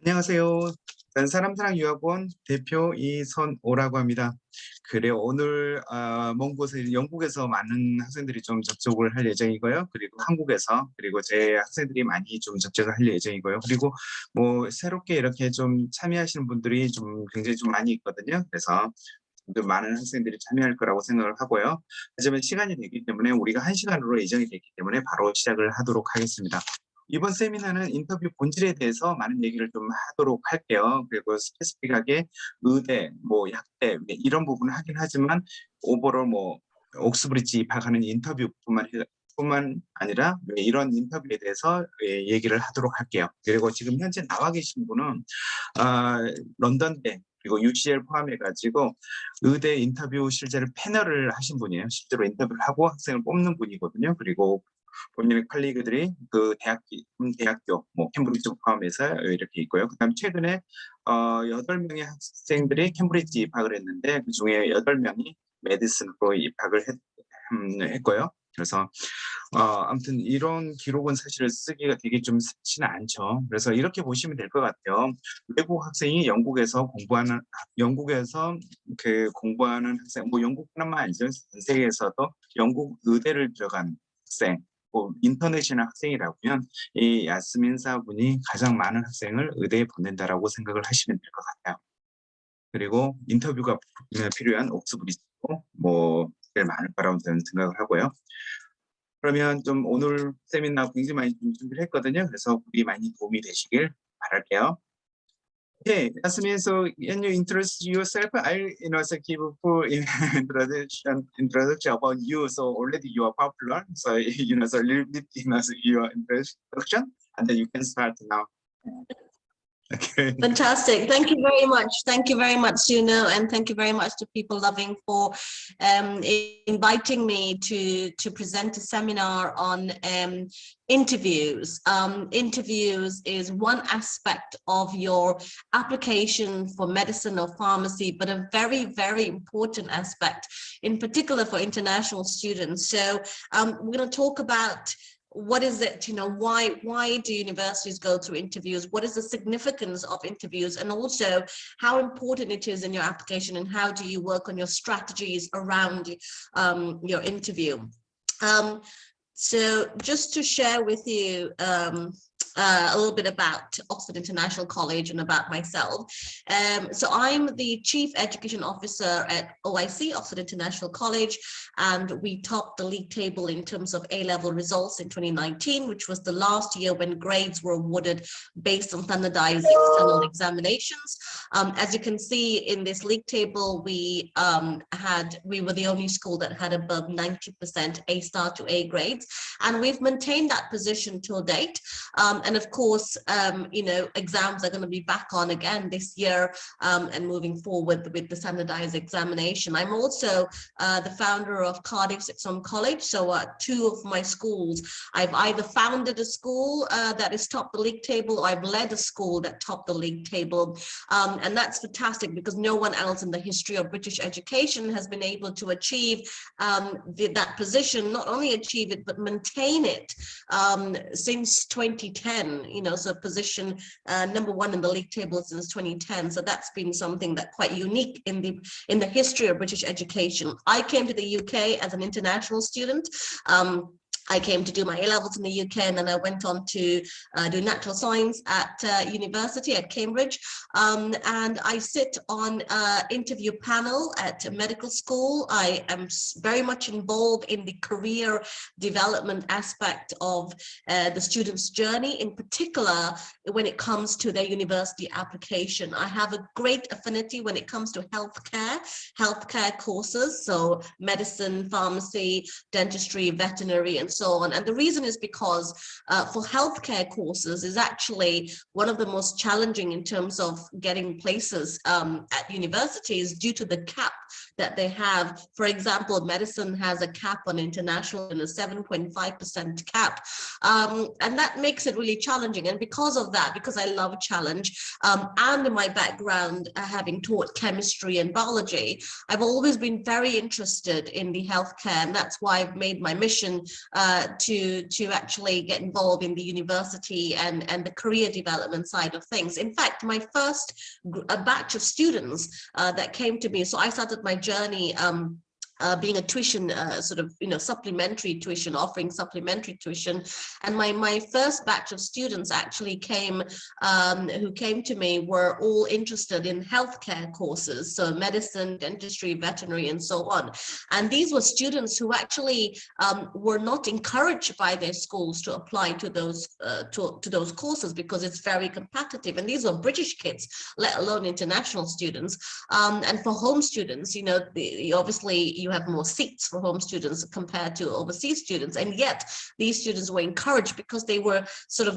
안녕하세요. 난 사람사랑유학원 대표 이선오라고 합니다. 그래요. 오늘 먼 곳에 영국에서 많은 학생들이 좀 접촉을 할 예정이고요. 그리고 한국에서 그리고 제 학생들이 많이 좀 접촉을 할 예정이고요. 그리고 뭐 새롭게 이렇게 좀 참여하시는 분들이 좀 굉장히 좀 많이 있거든요. 그래서 좀 많은 학생들이 참여할 거라고 생각을 하고요. 하지만 시간이 되기 때문에 우리가 1시간으로 예정이 됐기 때문에 바로 시작을 하도록 하겠습니다. 이번 세미나는 인터뷰 본질에 대해서 많은 얘기를 좀 하도록 할게요. 그리고 스페시픽하게 의대, 뭐 약대 이런 부분을 하긴 하지만 오버롤 뭐 옥스브리지 입학하는 인터뷰뿐만 아니라 이런 인터뷰에 대해서 얘기를 하도록 할게요. 그리고 지금 현재 나와 계신 분은 런던대 그리고 UCL 포함해가지고 의대 인터뷰 실제로 패널을 하신 분이에요. 실제로 인터뷰를 하고 학생을 뽑는 분이거든요. 그리고 본인의 컬리그들이 그 대학교, 뭐 캠브리지 포함해서 이렇게 있고요. 그다음 최근에 8명의 학생들이 캠브리지 입학을 했는데 그 중에 8명이 메디슨으로 입학을 했고요. 그래서 아무튼 이런 기록은 사실 쓰기가 되게 좀 쉽지는 않죠. 그래서 이렇게 보시면 될 것 같아요. 외국 학생이 영국에서 공부하는 학생, 뭐 영국뿐만 아니라 전 세계에서도 영국 의대를 들어간 학생, 뭐 인터내셔널 학생이라면 이 야스민 사분이 가장 많은 학생을 의대에 보낸다라고 생각을 하시면 될 것 같아요. 그리고 인터뷰가 필요한 옥스브리지도 뭐 제일 많을 거라고 저는 생각을 하고요. 그러면 좀 오늘 세미나 굉장히 많이 좀 준비를 했거든요. 그래서 우리 많이 도움이 되시길 바랄게요. Okay, Yasmin, so can you introduce yourself? Give a full introduction about you. So already you are popular. So, so a little bit, your introduction, and then you can start now. Okay. Fantastic. Thank you very much. Thank you very much, Suno, and thank you very much to People Loving for inviting me to present a seminar on interviews. Interviews is one aspect of your application for medicine or pharmacy, but a very, very important aspect, in particular for international students. So we're going to talk about what is it, why do universities go through interviews? What is the significance of interviews? And also how important it is in your application, and how do you work on your strategies around your interview? So just to share with you a little bit about Oxford International College and about myself. So I'm the Chief Education Officer at OIC, Oxford International College, and we topped the league table in terms of A-level results in 2019, which was the last year when grades were awarded based on standardized external examinations. As you can see in this league table, we were the only school that had above 90% A-star to A grades, and we've maintained that position till date. And of course, exams are going to be back on again this year and moving forward with the standardized examination. I'm also the founder of Cardiff Sixth Form College. So two of my schools, I've either founded a school that has topped the league table, or I've led a school that topped the league table. And that's fantastic, because no one else in the history of British education has been able to achieve that position, not only achieve it, but maintain it since 2010. So position number one in the league table since 2010. So that's been something that quite unique in the history of British education. I came to the UK as an international student. I came to do my A-levels in the UK, and then I went on to do natural science at university at Cambridge. And I sit on interview panel at medical school. I am very much involved in the career development aspect of the student's journey, in particular when it comes to their university application. I have a great affinity when it comes to healthcare courses, so medicine, pharmacy, dentistry, veterinary, and so on. And the reason is because for healthcare courses is actually one of the most challenging in terms of getting places at universities, due to the cap that they have. For example, medicine has a cap on international and a 7.5% cap. And that makes it really challenging. And because of that, because I love a challenge, and in my background, having taught chemistry and biology, I've always been very interested in the healthcare. And that's why I've made my mission to actually get involved in the university and the career development side of things. In fact, my first batch of students that came to me, so I started my journey being a tuition, supplementary tuition, offering supplementary tuition. And my first batch of students actually came, who came to me were all interested in healthcare courses, so medicine, dentistry, veterinary, and so on. And these were students who actually were not encouraged by their schools to apply to those courses because it's very competitive. And these were British kids, let alone international students. And for home students, obviously you have more seats for home students compared to overseas students, and yet these students were encouraged because they were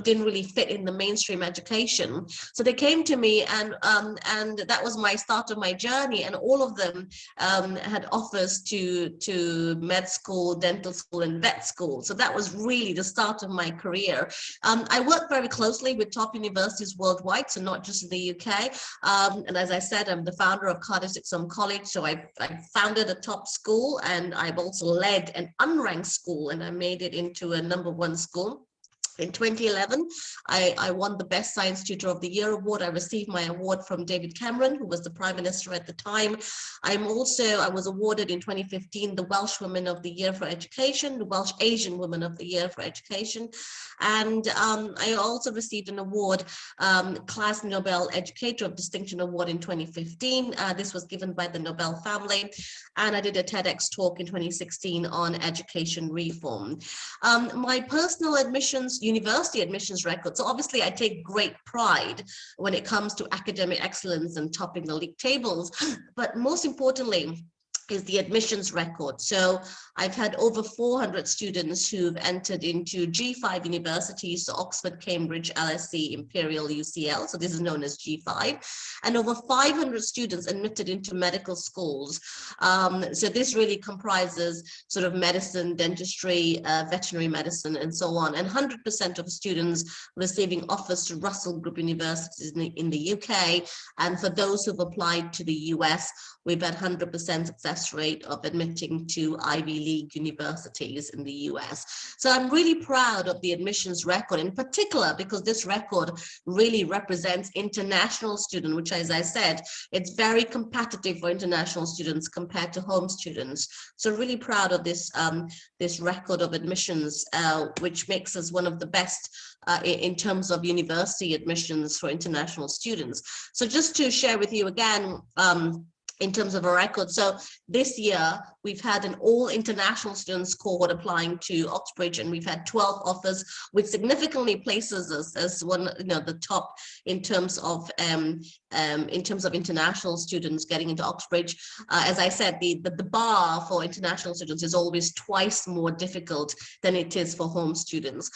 didn't really fit in the mainstream education. So they came to me, and that was my start of my journey. And all of them had offers to med school, dental school, and vet school. So that was really the start of my career. I work very closely with top universities worldwide, so not just in the UK. And as I said, I'm the founder of Cardiff Sixth College, so I founded a top school, and I've also led an unranked school, and I made it into a #1 school. In 2011, I won the Best Science Tutor of the Year award. I received my award from David Cameron, who was the Prime Minister at the time. I was awarded in 2015 the Welsh Woman of the Year for Education, the Welsh Asian Woman of the Year for Education. And I also received an award, Class Nobel Educator of Distinction Award in 2015. This was given by the Nobel family. And I did a TEDx talk in 2016 on education reform. My personal university admissions record. So obviously I take great pride when it comes to academic excellence and topping the league tables, but most importantly is the admissions record. So I've had over 400 students who've entered into G5 universities, so Oxford, Cambridge, LSE, Imperial, UCL, so this is known as G5, and over 500 students admitted into medical schools. So this really comprises medicine, dentistry, veterinary medicine, and so on, and 100% of students receiving offers to Russell Group universities in the UK, and for those who've applied to the US, we've had 100% success rate of admitting to Ivy League universities in the US. So I'm really proud of the admissions record in particular, because this record really represents international students, which, as I said, it's very competitive for international students compared to home students. So really proud of this, this record of admissions, which makes us one of the best in terms of university admissions for international students. So just to share with you again, in terms of a record. So this year, we've had an all international students cohort applying to Oxbridge, and we've had 12 offers, which significantly places us as one, the top in terms of international students getting into Oxbridge. As I said, the bar for international students is always twice more difficult than it is for home students.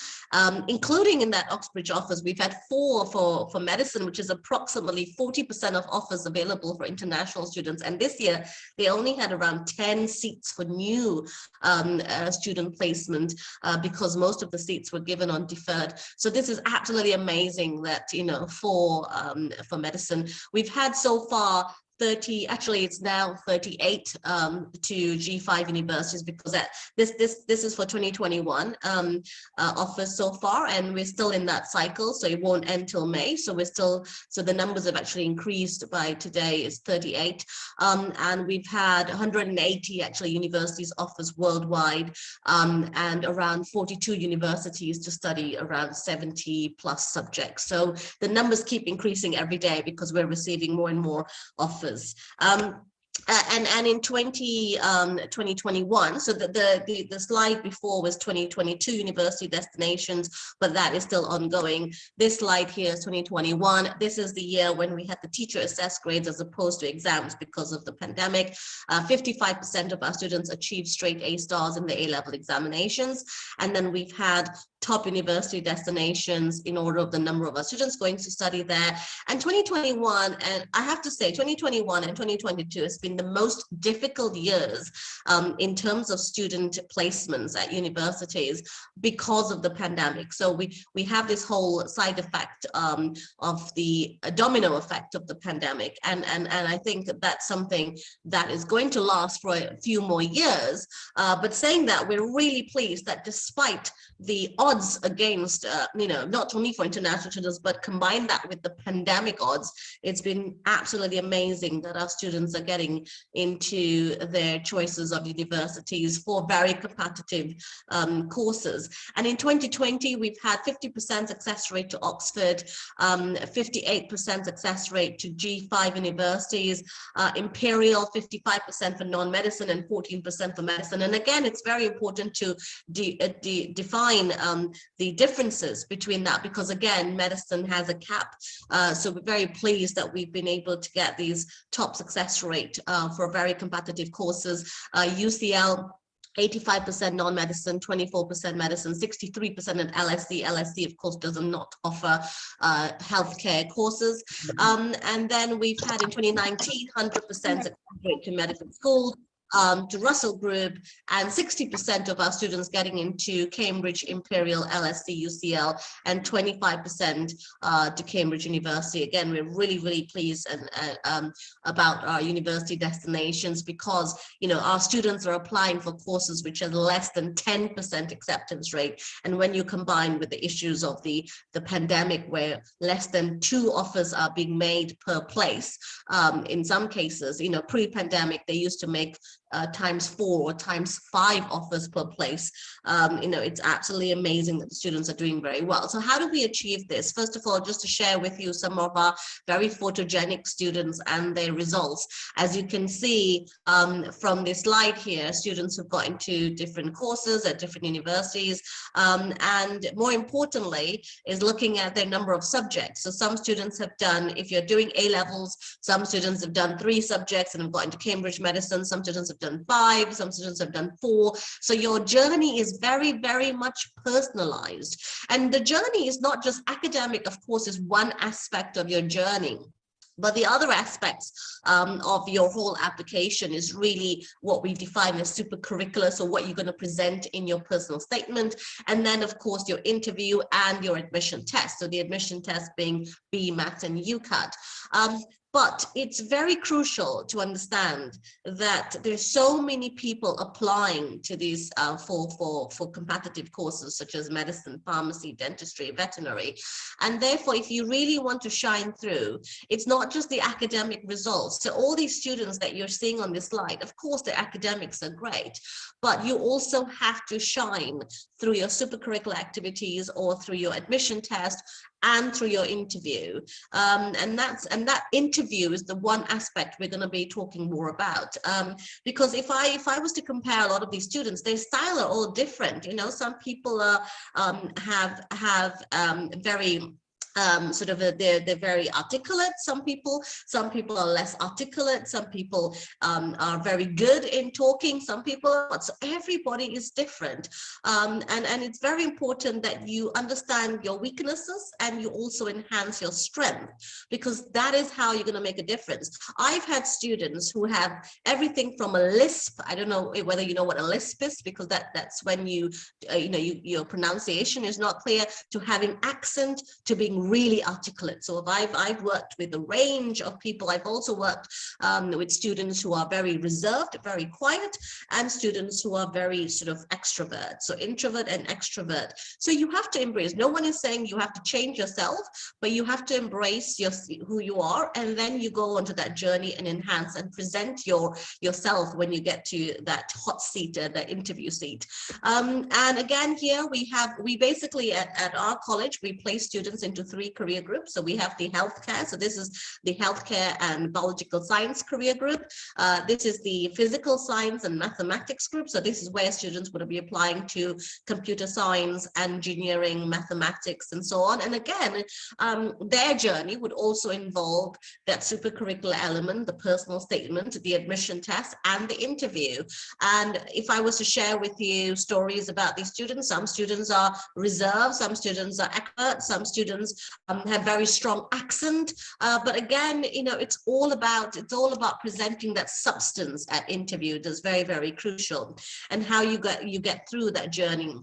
Including in that Oxbridge offers, we've had 4 for medicine, which is approximately 40% of offers available for international students. And this year, they only had around 10 seats for new student placement because most of the seats were given on deferred. So this is absolutely amazing that, for medicine, we've had so far 30, actually it's now 38 to G5 universities, because this is for 2021 offers so far, and we're still in that cycle, so it won't end till May. So the numbers have actually increased. By today is 38, and we've had 180 actually universities offers worldwide, and around 42 universities to study around 70 plus subjects. So the numbers keep increasing every day because we're receiving more and more offers. And in 2021, so the slide before was 2022 university destinations, but that is still ongoing. This slide here is 2021. This is the year when we had the teacher assessed grades as opposed to exams because of the pandemic. 55% of our students achieved straight A stars in the A-level examinations. And then we've had top university destinations in order of the number of our students going to study there. And 2021, and I have to say 2021 and 2022 has been the most difficult years in terms of student placements at universities because of the pandemic. So we have this whole side effect of the domino effect of the pandemic. And I think that's something that is going to last for a few more years. But saying that, we're really pleased that despite the odds against, not only for international students, but combine that with the pandemic odds, it's been absolutely amazing that our students are getting into their choices of universities for very competitive courses. And in 2020, we've had 50% success rate to Oxford, 58% success rate to G5 universities, Imperial 55% for non-medicine and 14% for medicine. And again, it's very important to define the differences between that, because again, medicine has a cap. So we're very pleased that we've been able to get these top success rate for very competitive courses. UCL 85% non-medicine, 24% medicine, 63% at LSE. LSE, of course, does not offer healthcare courses. And then we've had in 2019, 100% success rate to medical schools, to Russell Group, and 60% of our students getting into Cambridge, Imperial, LSE, UCL, and 25% to Cambridge University. Again, we're really, really pleased about our university destinations, because our students are applying for courses which are less than 10% acceptance rate. And when you combine with the issues of the pandemic, where less than 2 offers are being made per place, in some cases, pre-pandemic, they used to make ×4 or ×5 offers per place. It's absolutely amazing that the students are doing very well. So how do we achieve this? First of all, just to share with you some of our very photogenic students and their results. As you can see from this slide here, students who've got into different courses at different universities, and more importantly is looking at their number of subjects. So some students have done, if you're doing A-levels, some students have done 3 subjects and have got into Cambridge Medicine, some students have done 5, some students have done 4. So your journey is very, very much personalized. And the journey is not just academic, of course, is one aspect of your journey. But the other aspects of your whole application is really what we define as supercurricular, so what you're going to present in your personal statement, and then of course your interview and your admission test. So the admission test being BMAT and UCAT. But it's very crucial to understand that there's so many people applying to these for competitive courses such as medicine, pharmacy, dentistry, veterinary. And therefore, if you really want to shine through, it's not just the academic results. So all these students that you're seeing on this slide, of course, their academics are great, but you also have to shine through your supercurricular activities or through your admission test and through your interview. And that interview is the one aspect we're going to be talking more about. Because if I was to compare a lot of these students, their style are all different. Some people have very they're very articulate. Some people are less articulate. Some people are very good in talking. Some people are not. So everybody is different. And it's very important that you understand your weaknesses and you also enhance your strength, because that is how you're going to make a difference. I've had students who have everything from a lisp. I don't know whether you know what a lisp is, because that's when your pronunciation is not clear, to having accent, to being really articulate. So I've worked with a range of people. I've also worked with students who are very reserved, very quiet, and students who are very sort of extrovert. So introvert and extrovert. So you have to embrace. No one is saying you have to change yourself, but you have to embrace who you are, and then you go onto that journey and enhance and present yourself when you get to that hot seat, the interview seat. And again, here we basically at our college, we place students into 3 career groups. So we have the healthcare. So this is the healthcare and biological science career group. This is the physical science and mathematics group. So this is where students would be applying to computer science, engineering, mathematics, and so on. And again, their journey would also involve that supercurricular element, the personal statement, the admission test, and the interview. And if I was to share with you stories about these students, some students are reserved, some students are experts, some students have very strong accent. But again, you know, it's all about presenting that substance at interview. That's very, very crucial, and how you get through that journey.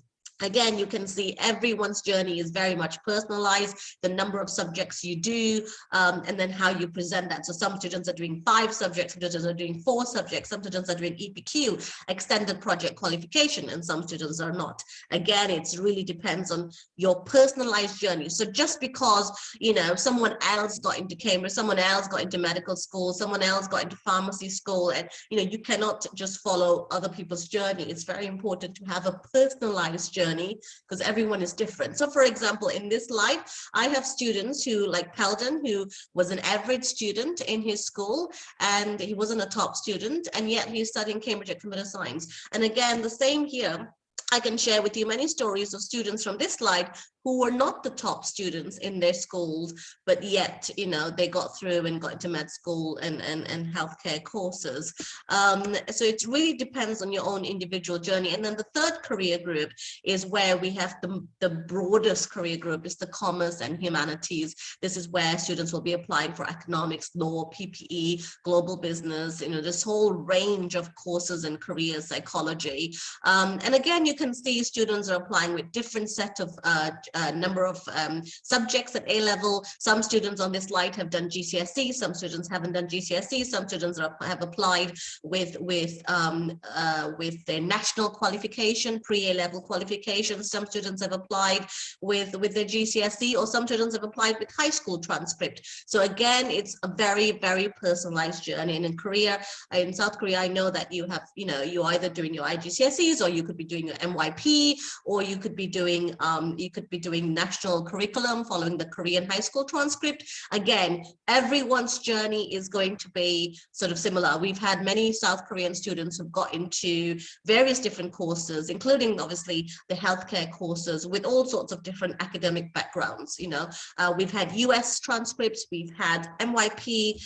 Again, you can see everyone's journey is very much personalized, the number of subjects you do, and then how you present that. So some students are doing 5 subjects, some students are doing 4 subjects, some students are doing EPQ, extended project qualification, and some students are not. Again, it really depends on your personalized journey. So just because, you know, someone else got into Cambridge, someone else got into medical school, someone else got into pharmacy school, and, you know, you cannot just follow other people's journey. It's very important to have a personalized journey, because everyone is different. So for example, in this slide, I have students who, like Peldon, who was an average student in his school, and he wasn't a top student, and yet he's studying Cambridge at Computer Science. And again, the same here. I can share with you many stories of students from this slide who were not the top students in their schools, but yet, you know, they got through and got into med school and healthcare courses. So it really depends on your own individual journey. And then the third career group is where we have the broadest career group, is the commerce and humanities. This is where students will be applying for economics, law, PPE, global business, you know, this whole range of courses and careers, psychology. And again, you can see students are applying with different set of number of subjects at A level. Some students on this slide have done GCSE, some students haven't done GCSE, some students have applied with their national qualification, pre-A level qualification. Some students have applied with their GCSE, or some students have applied with high school transcript. So again, it's a very, very personalized journey. And in Korea, in South Korea, I know that you have, you know, you're either doing your IGCSEs, or you could be doing your MYP, or you could be doing national curriculum following the Korean high school transcript. Again, everyone's journey is going to be sort of similar. We've had many South Korean students who've got into various different courses, including obviously the healthcare courses, with all sorts of different academic backgrounds. You know, we've had US transcripts, we've had MYP,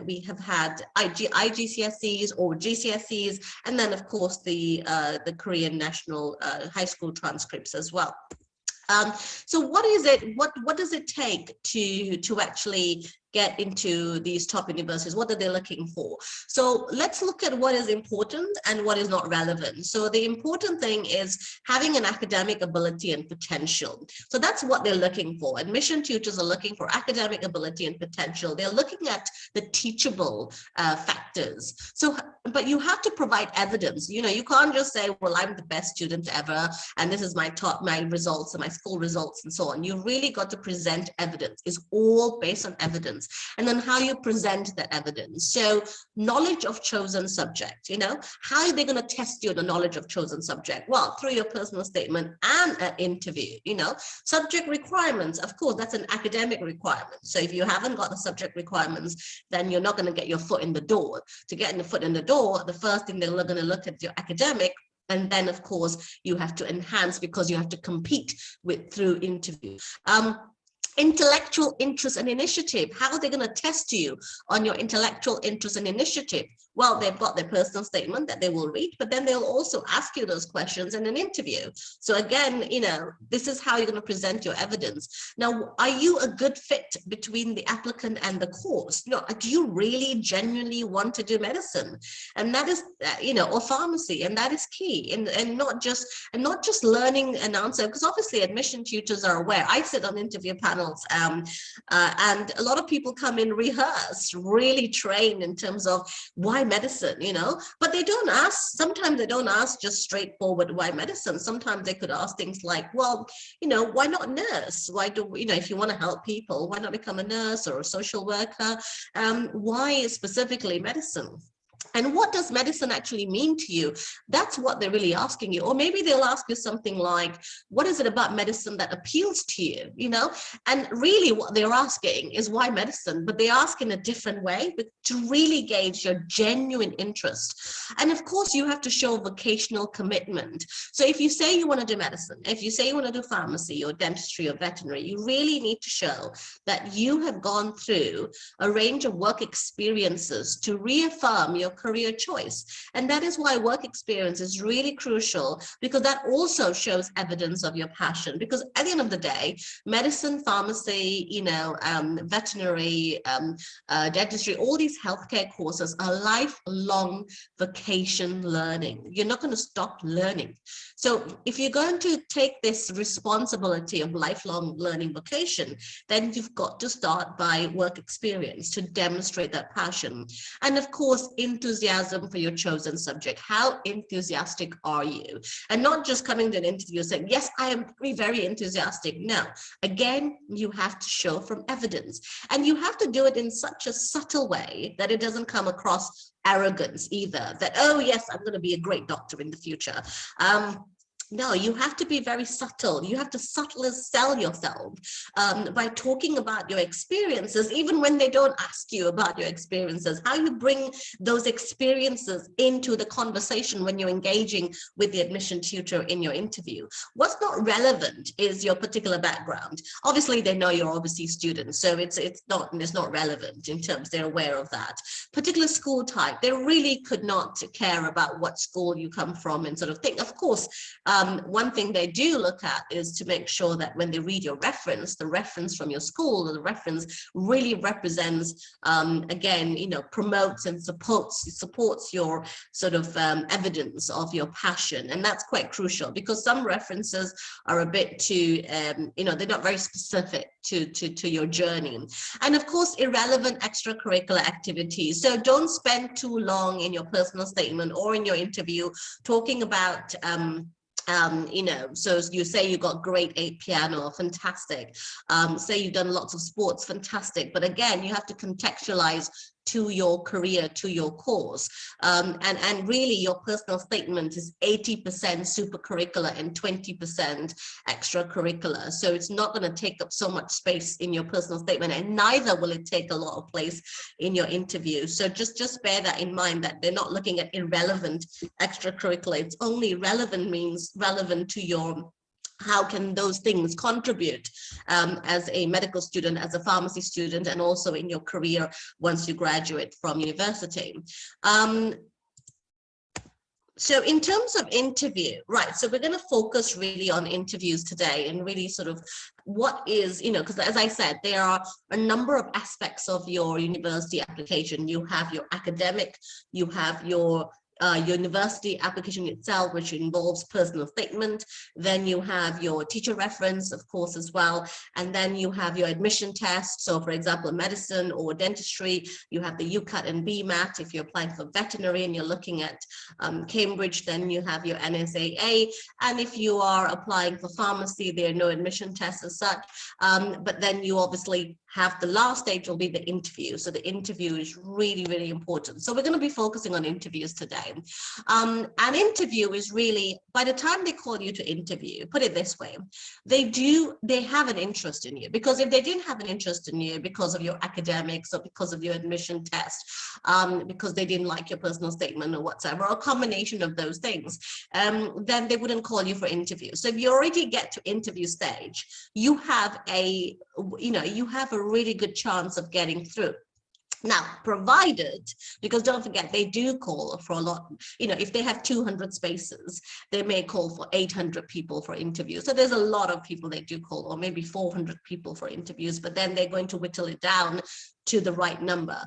we have had IGCSEs or GCSEs, and then of course the Korean national high school transcripts as well. So what is it? What does it take to actually get into these top universities? What are they looking for? So let's look at what is important and what is not relevant. So the important thing is having an academic ability and potential. So that's what they're looking for. Admission tutors are looking for academic ability and potential. They're looking at the teachable factors. So, but you have to provide evidence. You know, you can't just say, well, I'm the best student ever, and this is my results and my school results and so on. You really got to present evidence. It's all based on evidence. And then how you present that evidence. So knowledge of chosen subject, you know, how are they going to test you on the knowledge of chosen subject? Well, through your personal statement and an interview. You know, subject requirements, of course, that's an academic requirement. So if you haven't got the subject requirements, then you're not going to get your foot in the door. To get your foot in the door, the first thing they're going to look at your academic. And then, of course, you have to enhance, because you have to compete through interview. Intellectual interest and initiative. How are they going to test you on your intellectual interest and initiative? Well, they've got their personal statement that they will read, but then they'll also ask you those questions in an interview. So again, you know, this is how you're going to present your evidence. Now, are you a good fit between the applicant and the course? You know, do you really genuinely want to do medicine? And that is, you know, or pharmacy, and that is key. And not just learning an answer, because obviously admission tutors are aware. I sit on interview panels, and a lot of people come in rehearsed, really trained in terms of why medicine, you know, but they don't ask, sometimes they don't ask just straightforward why medicine. Sometimes they could ask things like, well, you know, why not nurse? Why do, you know, if you want to help people, why not become a nurse or a social worker? Why specifically medicine? And what does medicine actually mean to you? That's what they're really asking you. Or maybe they'll ask you something like, what is it about medicine that appeals to you? You know, and really what they're asking is why medicine, but they ask in a different way, but to really gauge your genuine interest. And of course, you have to show vocational commitment. So if you say you want to do medicine, if you say you want to do pharmacy or dentistry or veterinary, you really need to show that you have gone through a range of work experiences to reaffirm your career choice. And that is why work experience is really crucial, because that also shows evidence of your passion. Because at the end of the day, medicine, pharmacy, you know, veterinary, dentistry, all these healthcare courses are lifelong vocation learning. You're not going to stop learning. So if you're going to take this responsibility of lifelong learning vocation, then you've got to start by work experience to demonstrate that passion. And of course, enthusiasm for your chosen subject. How enthusiastic are you? And not just coming to an interview saying, yes, I am very enthusiastic. No, again, you have to show from evidence. And you have to do it in such a subtle way that it doesn't come across arrogance either, that, oh yes, I'm going to be a great doctor in the future. No, you have to be very subtle. You have to subtly sell yourself by talking about your experiences, even when they don't ask you about your experiences, how you bring those experiences into the conversation when you're engaging with the admission tutor in your interview. What's not relevant is your particular background. Obviously, they know you're overseas students, so it's not relevant in terms, they're aware of that. Particular school type, they really could not care about what school you come from and sort of thing. Of course, one thing they do look at is to make sure that when they read your reference, the reference from your school, or the reference really represents, again, you know, promotes and supports your sort of evidence of your passion. And that's quite crucial, because some references are a bit too, you know, they're not very specific to your journey. And of course, irrelevant extracurricular activities. So don't spend too long in your personal statement or in your interview talking about you know, so you say you got grade 8 piano, fantastic. Say you've done lots of sports, fantastic. But again, you have to contextualize to your career, to your course. And really your personal statement is 80% super curricular and 20% extracurricular. So it's not going to take up so much space in your personal statement, and neither will it take a lot of place in your interview. So just bear that in mind, that they're not looking at irrelevant extracurricular. It's only relevant means relevant to your, how can those things contribute as a medical student, as a pharmacy student, and also in your career once you graduate from university. So in terms of interview, right, so we're going to focus really on interviews today, and really sort of what is, you know, because as I said, there are a number of aspects of your university application. You have your academic, you have your university application itself, which involves personal statement. Then you have your teacher reference, of course, as well. And then you have your admission test. So for example, medicine or dentistry, you have the UCAT and BMAT. If you're applying for veterinary and you're looking at Cambridge, then you have your NSAA. And if you are applying for pharmacy, there are no admission tests as such. But then you obviously have the last stage will be the interview. So the interview is really, really important. So we're going to be focusing on interviews today. An interview is really, by the time they call you to interview, put it this way, they have an interest in you. Because if they didn't have an interest in you because of your academics or because of your admission test, because they didn't like your personal statement or whatever, or a combination of those things, then they wouldn't call you for interview. So if you already get to interview stage, you have a really good chance of getting through. Now, provided, because don't forget, they do call for a lot, you know, if they have 200 spaces, they may call for 800 people for interviews. So there's a lot of people they do call, or maybe 400 people for interviews, but then they're going to whittle it down to the right number.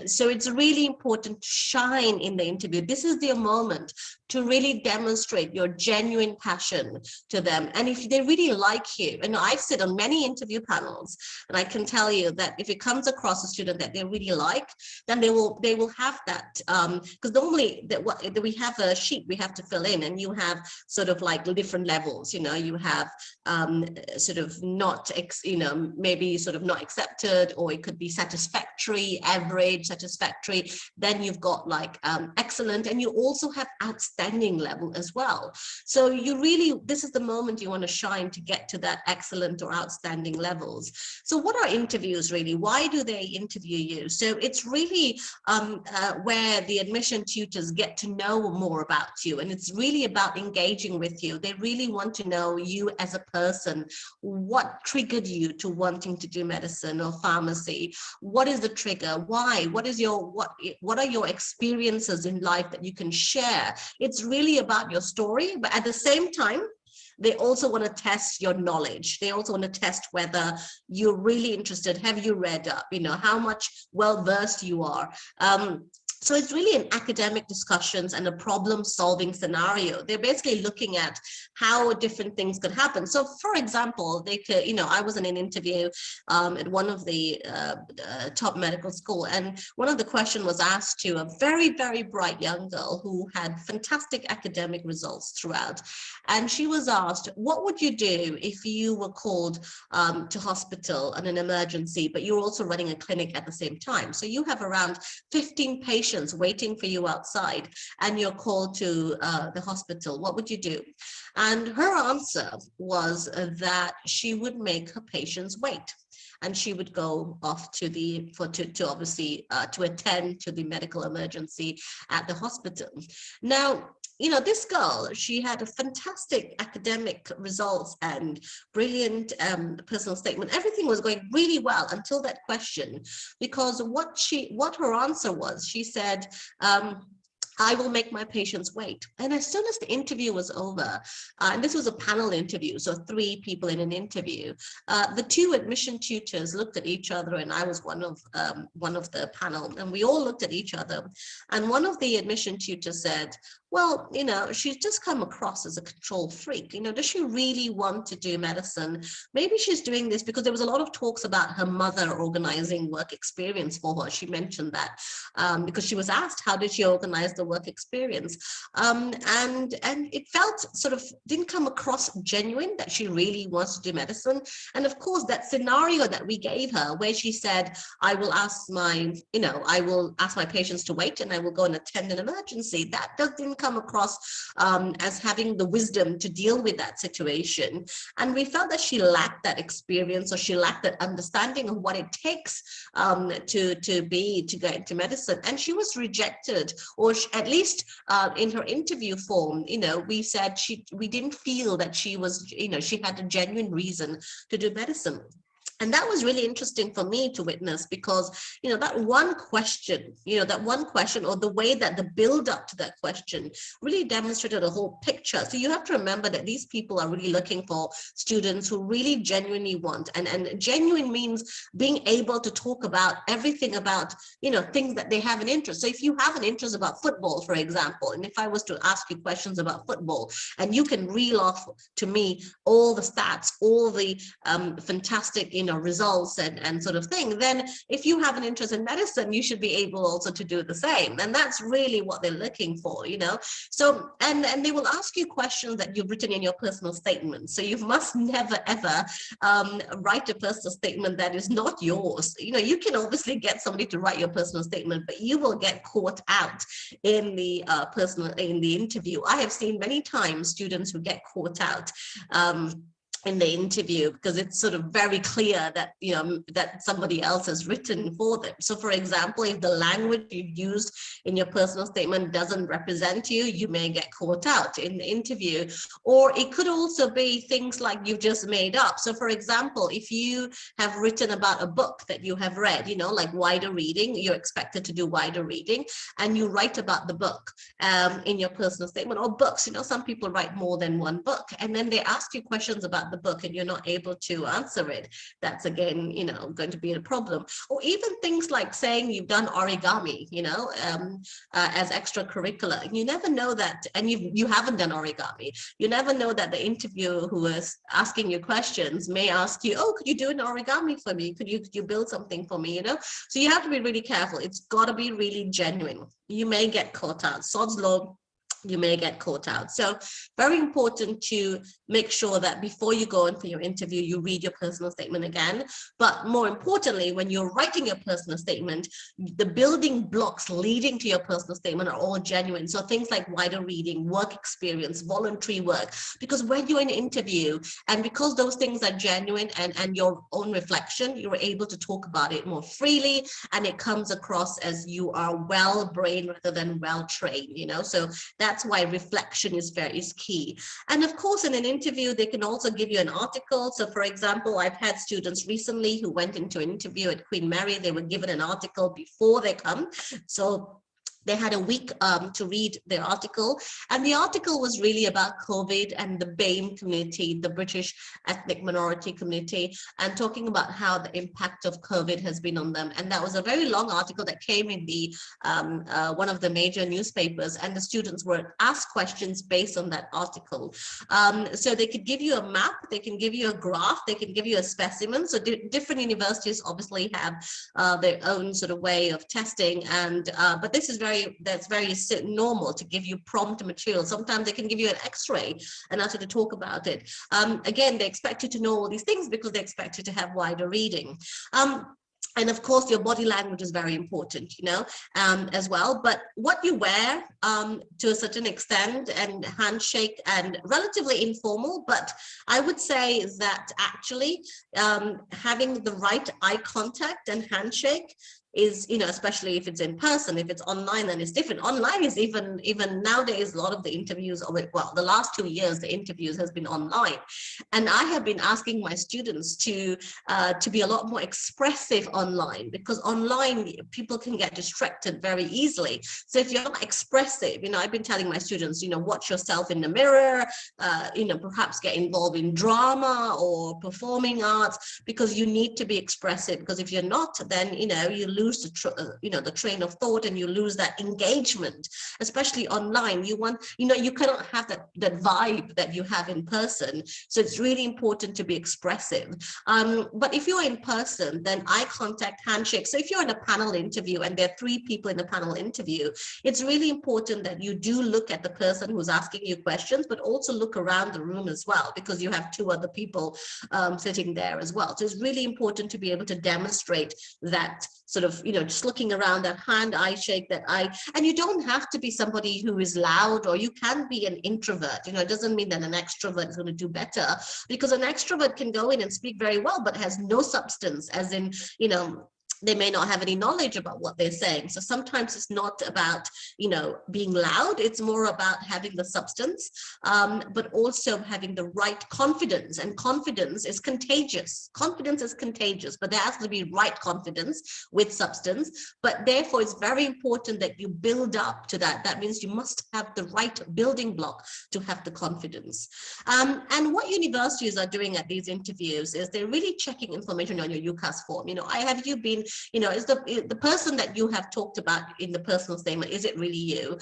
So it's really important to shine in the interview. This is their moment to really demonstrate your genuine passion to them. And if they really like you, and I've sit on many interview panels, and I can tell you that if it comes across a student that they really like, then they will have that, because normally we have a sheet we have to fill in, and you have sort of like different levels, you know, you have sort of not, maybe sort of not accepted, or it could could be satisfactory, average, satisfactory. Then you've got like excellent, and you also have outstanding level as well. So you really, this is the moment you want to shine to get to that excellent or outstanding levels. So what are interviews really? Why do they interview you? So it's really where the admission tutors get to know more about you, and it's really about engaging with you. They really want to know you as a person. What triggered you to wanting to do medicine or pharmacy? What is the trigger? Why? What are your experiences in life that you can share? It's really about your story, but at the same time, they also want to test your knowledge. They also want to test whether you're really interested. Have you read up? You know, how much well-versed you are. So it's really an academic discussions and a problem-solving scenario. They're basically looking at how different things could happen. So, for example, they could, you know, I was in an interview at one of the top medical school, and one of the questions was asked to a very, very bright young girl who had fantastic academic results throughout. And she was asked, what would you do if you were called to hospital in an emergency, but you're also running a clinic at the same time? So you have around 15 patients waiting for you outside, and you're called to the hospital. What would you do? And her answer was that she would make her patients wait, and she would go off to the to attend to the medical emergency at the hospital. Now, you know, this girl, she had a fantastic academic results and brilliant personal statement. Everything was going really well until that question, because what her answer was, she said, I will make my patients wait. And as soon as the interview was over, and this was a panel interview, so 3 people in an interview, the 2 admission tutors looked at each other, and I was one of the panel, and we all looked at each other. And one of the admission tutors said, well, you know, she's just come across as a control freak. You know, does she really want to do medicine? Maybe she's doing this because there was a lot of talks about her mother organizing work experience for her. She mentioned that because she was asked, how did she organize the work experience? And it felt sort of didn't come across genuine that she really wants to do medicine. And of course, that scenario that we gave her where she said, I will ask my patients to wait, and I will go and attend an emergency, that didn't come across as having the wisdom to deal with that situation. And we felt that she lacked that experience, or she lacked that understanding of what it takes to go into medicine. And she was rejected, or at least in her interview form, you know, we said we didn't feel that she was, you know, she had a genuine reason to do medicine. And that was really interesting for me to witness, because, you know, that one question, or the way that the build up to that question really demonstrated a whole picture. So you have to remember that these people are really looking for students who really genuinely want, and genuine means being able to talk about everything about, you know, things that they have an interest. So if you have an interest about football, for example, and if I was to ask you questions about football, and you can reel off to me all the stats, all the fantastic, you know, results and sort of thing, then if you have an interest in medicine, you should be able also to do the same. And that's really what they're looking for, you know. So and they will ask you questions that you've written in your personal statement. So you must never ever write a personal statement that is not yours. You know, you can obviously get somebody to write your personal statement, but you will get caught out in the interview. I have seen many times students who get caught out in the interview because it's sort of very clear that, you know, that somebody else has written for them. So for example, if the language you used in your personal statement doesn't represent you, you may get caught out in the interview. Or it could also be things like you've just made up. So for example, if you have written about a book that you have read, you know, like wider reading, you're expected to do wider reading, and you write about the book in your personal statement, or books, you know, some people write more than one book, and then they ask you questions about the book and you're not able to answer it. That's again, you know, going to be a problem. Or even things like saying you've done origami, you know, as extracurricular. You never know that, and you haven't done origami. You never know that the interviewer who is asking you questions may ask you, oh, could you do an origami for me? Could you build something for me, you know? So you have to be really careful. It's got to be really genuine. You may get caught out. Sod's law. you may get caught out. So very important to make sure that before you go in for your interview, you read your personal statement again. But more importantly, when you're writing your personal statement, the building blocks leading to your personal statement are all genuine. So things like wider reading, work experience, voluntary work, because when you're in an interview, and because those things are genuine and your own reflection, you're able to talk about it more freely, and it comes across as you are well-brained rather than well-trained, you know. So that's why reflection is key. And of course, in an interview, they can also give you an article. So for example, I've had students recently who went into an interview at Queen Mary. They were given an article before they come. So they had a week to read their article, and the article was really about COVID and the BAME community, the British ethnic minority community, and talking about how the impact of COVID has been on them. And that was a very long article that came in the one of the major newspapers, and the students were asked questions based on that article. So they could give you a map, they can give you a graph, they can give you a specimen. So different universities obviously have their own sort of way of testing, and but this is very normal to give you prompt material. Sometimes they can give you an X-ray and ask you to talk about it. Again, they expect you to know all these things because they expect you to have wider reading. And of course, your body language is very important, you know, as well. But what you wear to a certain extent, and handshake, and relatively informal, but I would say that actually having the right eye contact and handshake is, you know, especially if it's in person. If it's online, then it's different. Online is even nowadays, a lot of the interviews, well, the last 2 years, the interviews has been online. And I have been asking my students to be a lot more expressive online, because online people can get distracted very easily. So if you're not expressive, you know, I've been telling my students, you know, watch yourself in the mirror, you know, perhaps get involved in drama or performing arts, because you need to be expressive. Because if you're not, then, you know, you lose the train of thought, and you lose that engagement, especially online. You want, you know, you cannot have that vibe that you have in person. So it's really important to be expressive. But if you're in person, then eye contact, handshake. So if you're in a panel interview and there are 3 people in a panel interview, it's really important that you do look at the person who's asking you questions, but also look around the room as well, because you have 2 other people sitting there as well. So it's really important to be able to demonstrate that sort of, you know, just looking around, that hand eye shake, that eye. And you don't have to be somebody who is loud, or you can be an introvert. You know, it doesn't mean that an extrovert is going to do better, because an extrovert can go in and speak very well, but has no substance, as in, you know, they may not have any knowledge about what they're saying. So sometimes it's not about, you know, being loud. It's more about having the substance, but also having the right confidence. And confidence is contagious. Confidence is contagious, but there has to be right confidence with substance. But therefore, it's very important that you build up to that. That means you must have the right building block to have the confidence. And what universities are doing at these interviews is they're really checking information on your UCAS form. You know, have you been, you know, is the person that you have talked about in the personal statement, is it really you?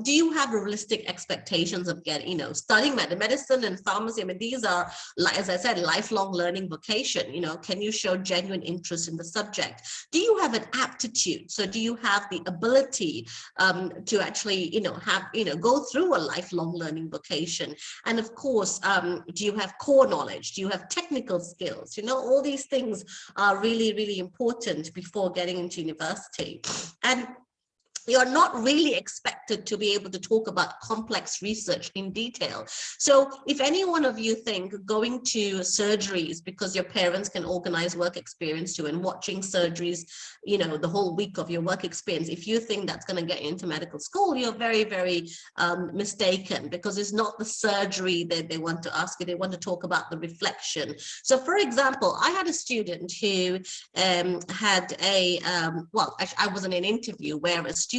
Do you have realistic expectations of getting, you know, studying medicine and pharmacy? I mean, these are, as I said, lifelong learning vocation. You know, can you show genuine interest in the subject? Do you have an aptitude? So do you have the ability to actually, you know, go through a lifelong learning vocation? And of course, do you have core knowledge? Do you have technical skills? You know, all these things are really, really important before getting into university. And you're not really expected to be able to talk about complex research in detail. So if any one of you think going to surgeries because your parents can organize work experience to, and watching surgeries, you know, the whole week of your work experience, if you think that's going to get you into medical school, you're very, very mistaken, because it's not the surgery that they want to ask you. They want to talk about the reflection. So for example, I had a student who had a, well, actually, I was in an interview where a student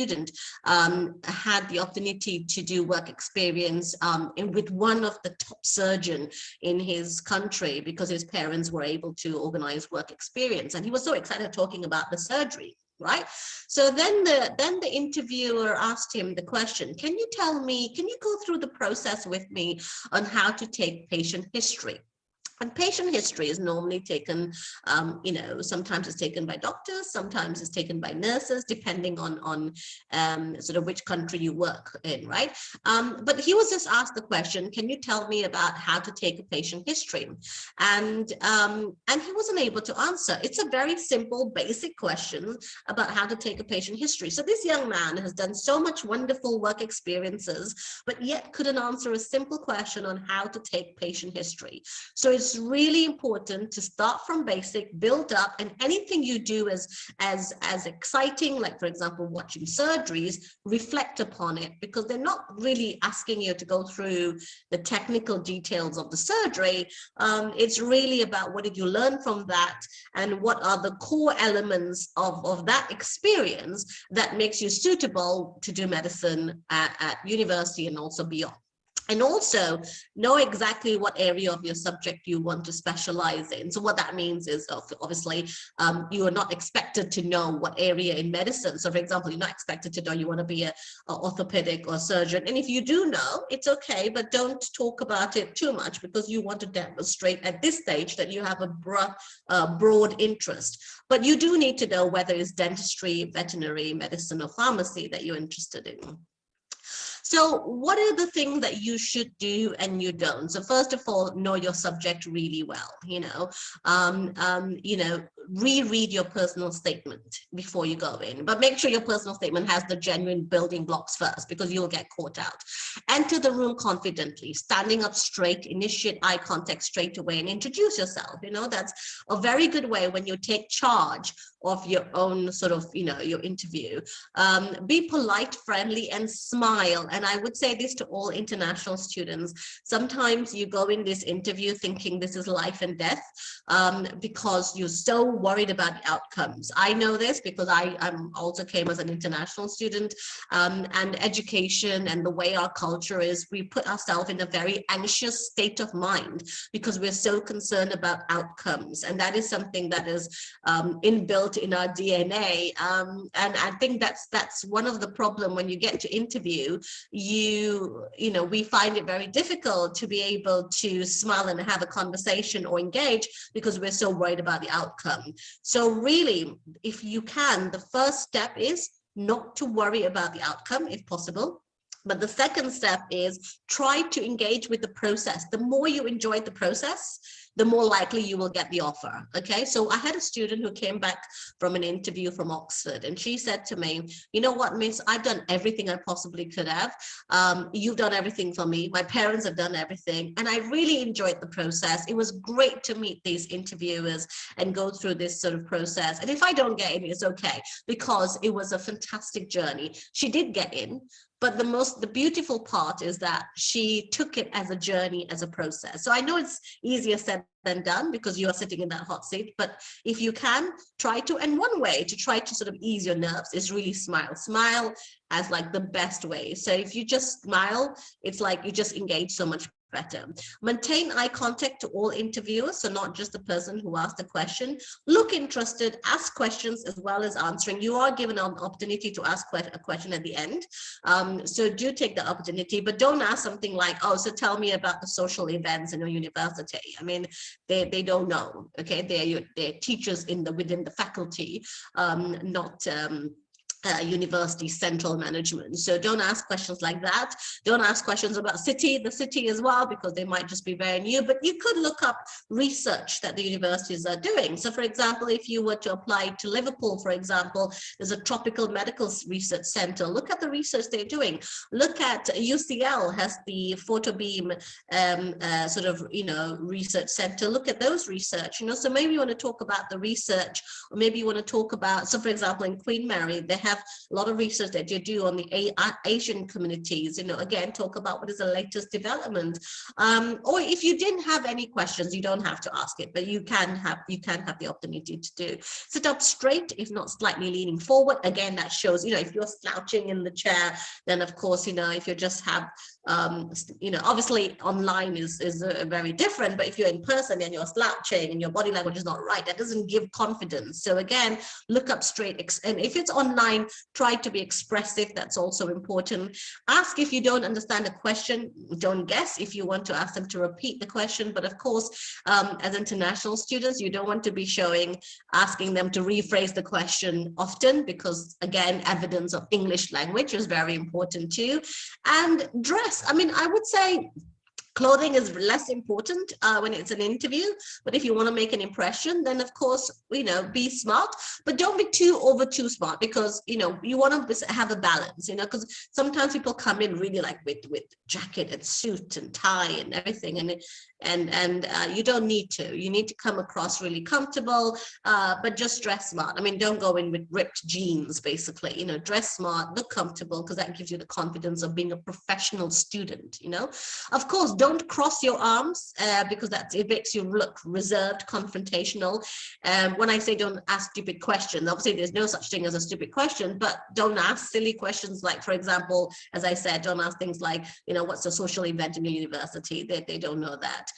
had the opportunity to do work experience with one of the top surgeon in his country, because his parents were able to organize work experience, and he was so excited talking about the surgery, right? So then the interviewer asked him the question, can you go through the process with me on how to take patient history? And patient history is normally taken, sometimes it's taken by doctors, sometimes it's taken by nurses, depending on sort of which country you work in, right? But he was just asked the question, can you tell me about how to take a patient history? And he wasn't able to answer. It's a very simple, basic question about how to take a patient history. So this young man has done so much wonderful work experiences, but yet couldn't answer a simple question on how to take patient history. So it's really important to start from basic, build up, and anything you do as exciting, like for example watching surgeries, reflect upon it, because they're not really asking you to go through the technical details of the surgery. It's really about what did you learn from that, and what are the core elements of that experience that makes you suitable to do medicine at university and also beyond. And also know exactly what area of your subject you want to specialize in. So what that means is obviously you are not expected to know what area in medicine. So for example, you're not expected to know you want to be a orthopedic or surgeon. And if you do know, it's okay, but don't talk about it too much, because you want to demonstrate at this stage that you have a broad interest. But you do need to know whether it's dentistry, veterinary medicine, or pharmacy that you're interested in. So what are the things that you should do and you don't? So first of all, know your subject really well, reread your personal statement before you go in, but make sure your personal statement has the genuine building blocks first, because you'll get caught out. Enter the room confidently, standing up straight, initiate eye contact straight away, and introduce yourself. That's a very good way when you take charge of your own sort of, your interview. Be polite, friendly, and smile. And I would say this to all international students. Sometimes you go in this interview thinking this is life and death, because you're so worried about the outcomes. I know this because I also came as an international student, and education and the way our culture is, we put ourselves in a very anxious state of mind because we're so concerned about outcomes. And that is something that is inbuilt in our DNA. And I think that's one of the problem when you get to interview, we find it very difficult to be able to smile and have a conversation or engage because we're so worried about the outcome. So really, if you can, the first step is not to worry about the outcome if possible. But the second step is try to engage with the process. The more you enjoy the process, the more likely you will get the offer. Okay, so I had a student who came back from an interview from Oxford, and she said to me, you know what, Miss, I've done everything I possibly could have. You've done everything for me. My parents have done everything. And I really enjoyed the process. It was great to meet these interviewers and go through this sort of process. And if I don't get in, it's okay, because it was a fantastic journey. She did get in, but the beautiful part is that she took it as a journey, as a process. So I know it's easier said than done because you are sitting in that hot seat, but if you can, try to, and one way to try to sort of ease your nerves is really smile as like the best way. So if you just smile, it's like you just engage so much better. Maintain eye contact to all interviewers, so not just the person who asked the question. Look interested, ask questions as well as answering. You are given an opportunity to ask a question at the end, so do take the opportunity, but don't ask something like, oh, so tell me about the social events in your university. I mean, they don't know. Okay, they're teachers within the faculty, not university central management. So don't ask questions like that. Don't ask questions about the city as well, because they might just be very new, but you could look up research that the universities are doing. So for example, if you were to apply to Liverpool, for example, there's a tropical medical research center. Look at the research they're doing. Look at UCL has the photobeam research center. Look at those research, so maybe you want to talk about the research, or maybe you want to talk about, so for example, in Queen Mary, they have a lot of research that you do on the Asian communities, again, talk about what is the latest development. Or if you didn't have any questions, you don't have to ask it, but you can have the opportunity to do. Sit up straight, if not slightly leaning forward. Again, that shows, if you're slouching in the chair, then of course, if you just have, obviously online is very different, but if you're in person and you're slouching and your body language is not right, that doesn't give confidence. So again, look up straight. And if it's online, fine. Try to be expressive. That's also important. Ask if you don't understand a question. Don't guess if you want to ask them to repeat the question. But of course, as international students, you don't want to be asking them to rephrase the question often, because again, evidence of English language is very important too. And dress. I mean, I would say clothing is less important when it's an interview, but if you want to make an impression, then of course, be smart, but don't be too smart, because, you want to have a balance, because sometimes people come in really like with jacket and suit and tie and everything, and you don't need to. You need to come across really comfortable, but just dress smart. I mean, don't go in with ripped jeans, basically, dress smart, look comfortable, because that gives you the confidence of being a professional student, Of course, don't cross your arms, because it makes you look reserved, confrontational. When I say don't ask stupid questions, obviously there's no such thing as a stupid question, but don't ask silly questions. Like, for example, as I said, don't ask things like, what's a social event in your university? They don't know that.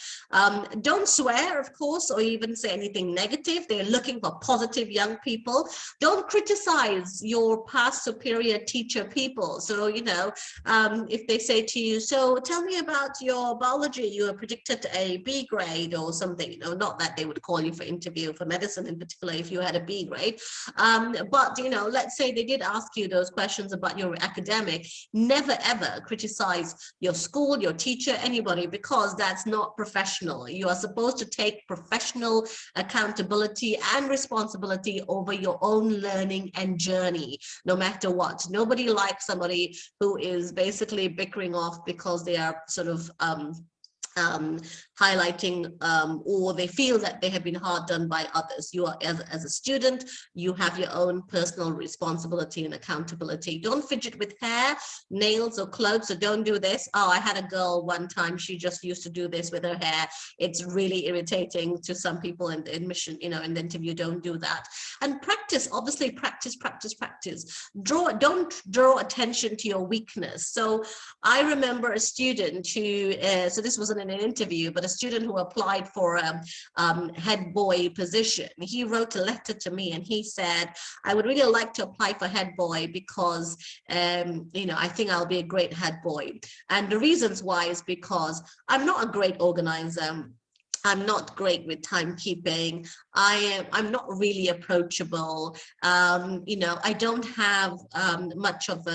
Don't swear, of course, or even say anything negative. They're looking for positive young people. Don't criticize your past superior teacher people. So, if they say to you, so tell me about your biology, you were predicted a B grade or something, not that they would call you for interview for medicine in particular if you had a B grade, but let's say they did ask you those questions about your academic. Never ever criticize your school, your teacher, anybody, because that's not professional. You are supposed to take professional accountability and responsibility over your own learning and journey, no matter what. Nobody likes somebody who is basically bickering off because they are sort of highlighting or they feel that they have been hard done by others. You are, as a student, you have your own personal responsibility and accountability. Don't fidget with hair, nails, or clothes. So don't do this. Oh, I had a girl one time, she just used to do this with her hair. It's really irritating to some people in the admission, in the interview. Don't do that. And practice, obviously practice. Don't draw attention to your weakness. So I remember a student who, so this wasn't an interview, but a student who applied for a head boy position. He wrote a letter to me and he said, I would really like to apply for head boy because, I think I'll be a great head boy. And the reasons why is because I'm not a great organizer. I'm not great with timekeeping. I'm not really approachable. I don't have much of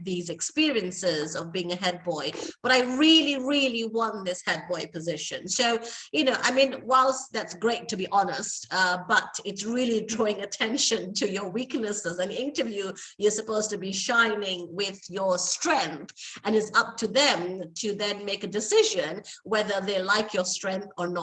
these experiences of being a head boy, but I really, really want this head boy position. So, whilst that's great to be honest, but it's really drawing attention to your weaknesses. An interview, you're supposed to be shining with your strength, and it's up to them to then make a decision whether they like your strength or not.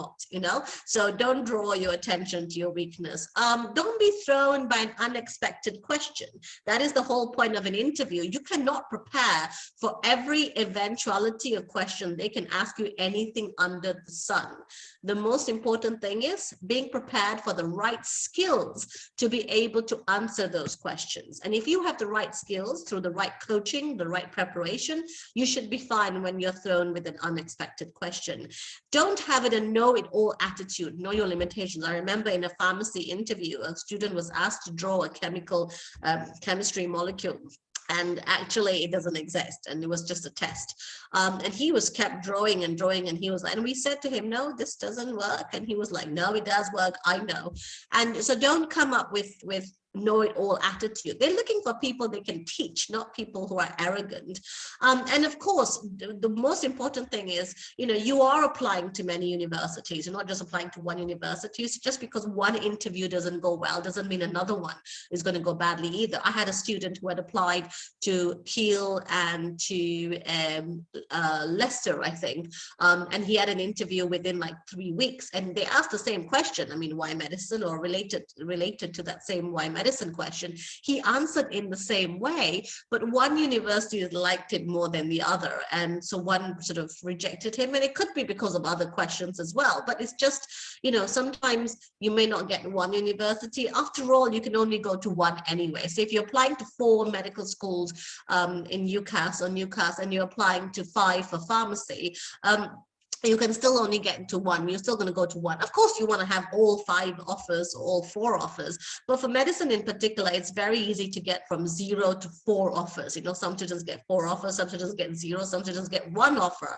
So don't draw your attention to your weakness. Don't be thrown by an unexpected question. That is the whole point of an interview. You cannot prepare for every eventuality of question. They can ask you anything under the sun. The most important thing is being prepared for the right skills to be able to answer those questions. And if you have the right skills through the right coaching, the right preparation, you should be fine when you're thrown with an unexpected question. Don't have a know-it-all attitude, know your limitations. I remember in a pharmacy interview, a student was asked to draw a chemistry molecule. And actually it doesn't exist, and it was just a test. And he was kept drawing, and he was like, and we said to him, no, this doesn't work. And he was like, no, it does work, I know. And so don't come up with know-it-all attitude. They're looking for people they can teach, not people who are arrogant. And of course, the most important thing is, you are applying to many universities. You're not just applying to one university. So just because one interview doesn't go well doesn't mean another one is going to go badly either. I had a student who had applied to Peel and to Leicester, I think, and he had an interview within like 3 weeks, and they asked the same question. Why medicine, or related to that same why medicine question. He answered in the same way, but one university liked it more than the other, and so one sort of rejected him, and it could be because of other questions as well. But it's just, sometimes you may not get one university. After all, you can only go to one anyway. So if you're applying to 4 medical schools in UCAS, and you're applying to 5 for pharmacy, you can still only get into one. You're still going to go to one. Of course, you want to have all 5 offers, all 4 offers. But for medicine in particular, it's very easy to get from 0 to 4 offers. You know, some students get 4 offers, some students get 0, some students get 1 offer.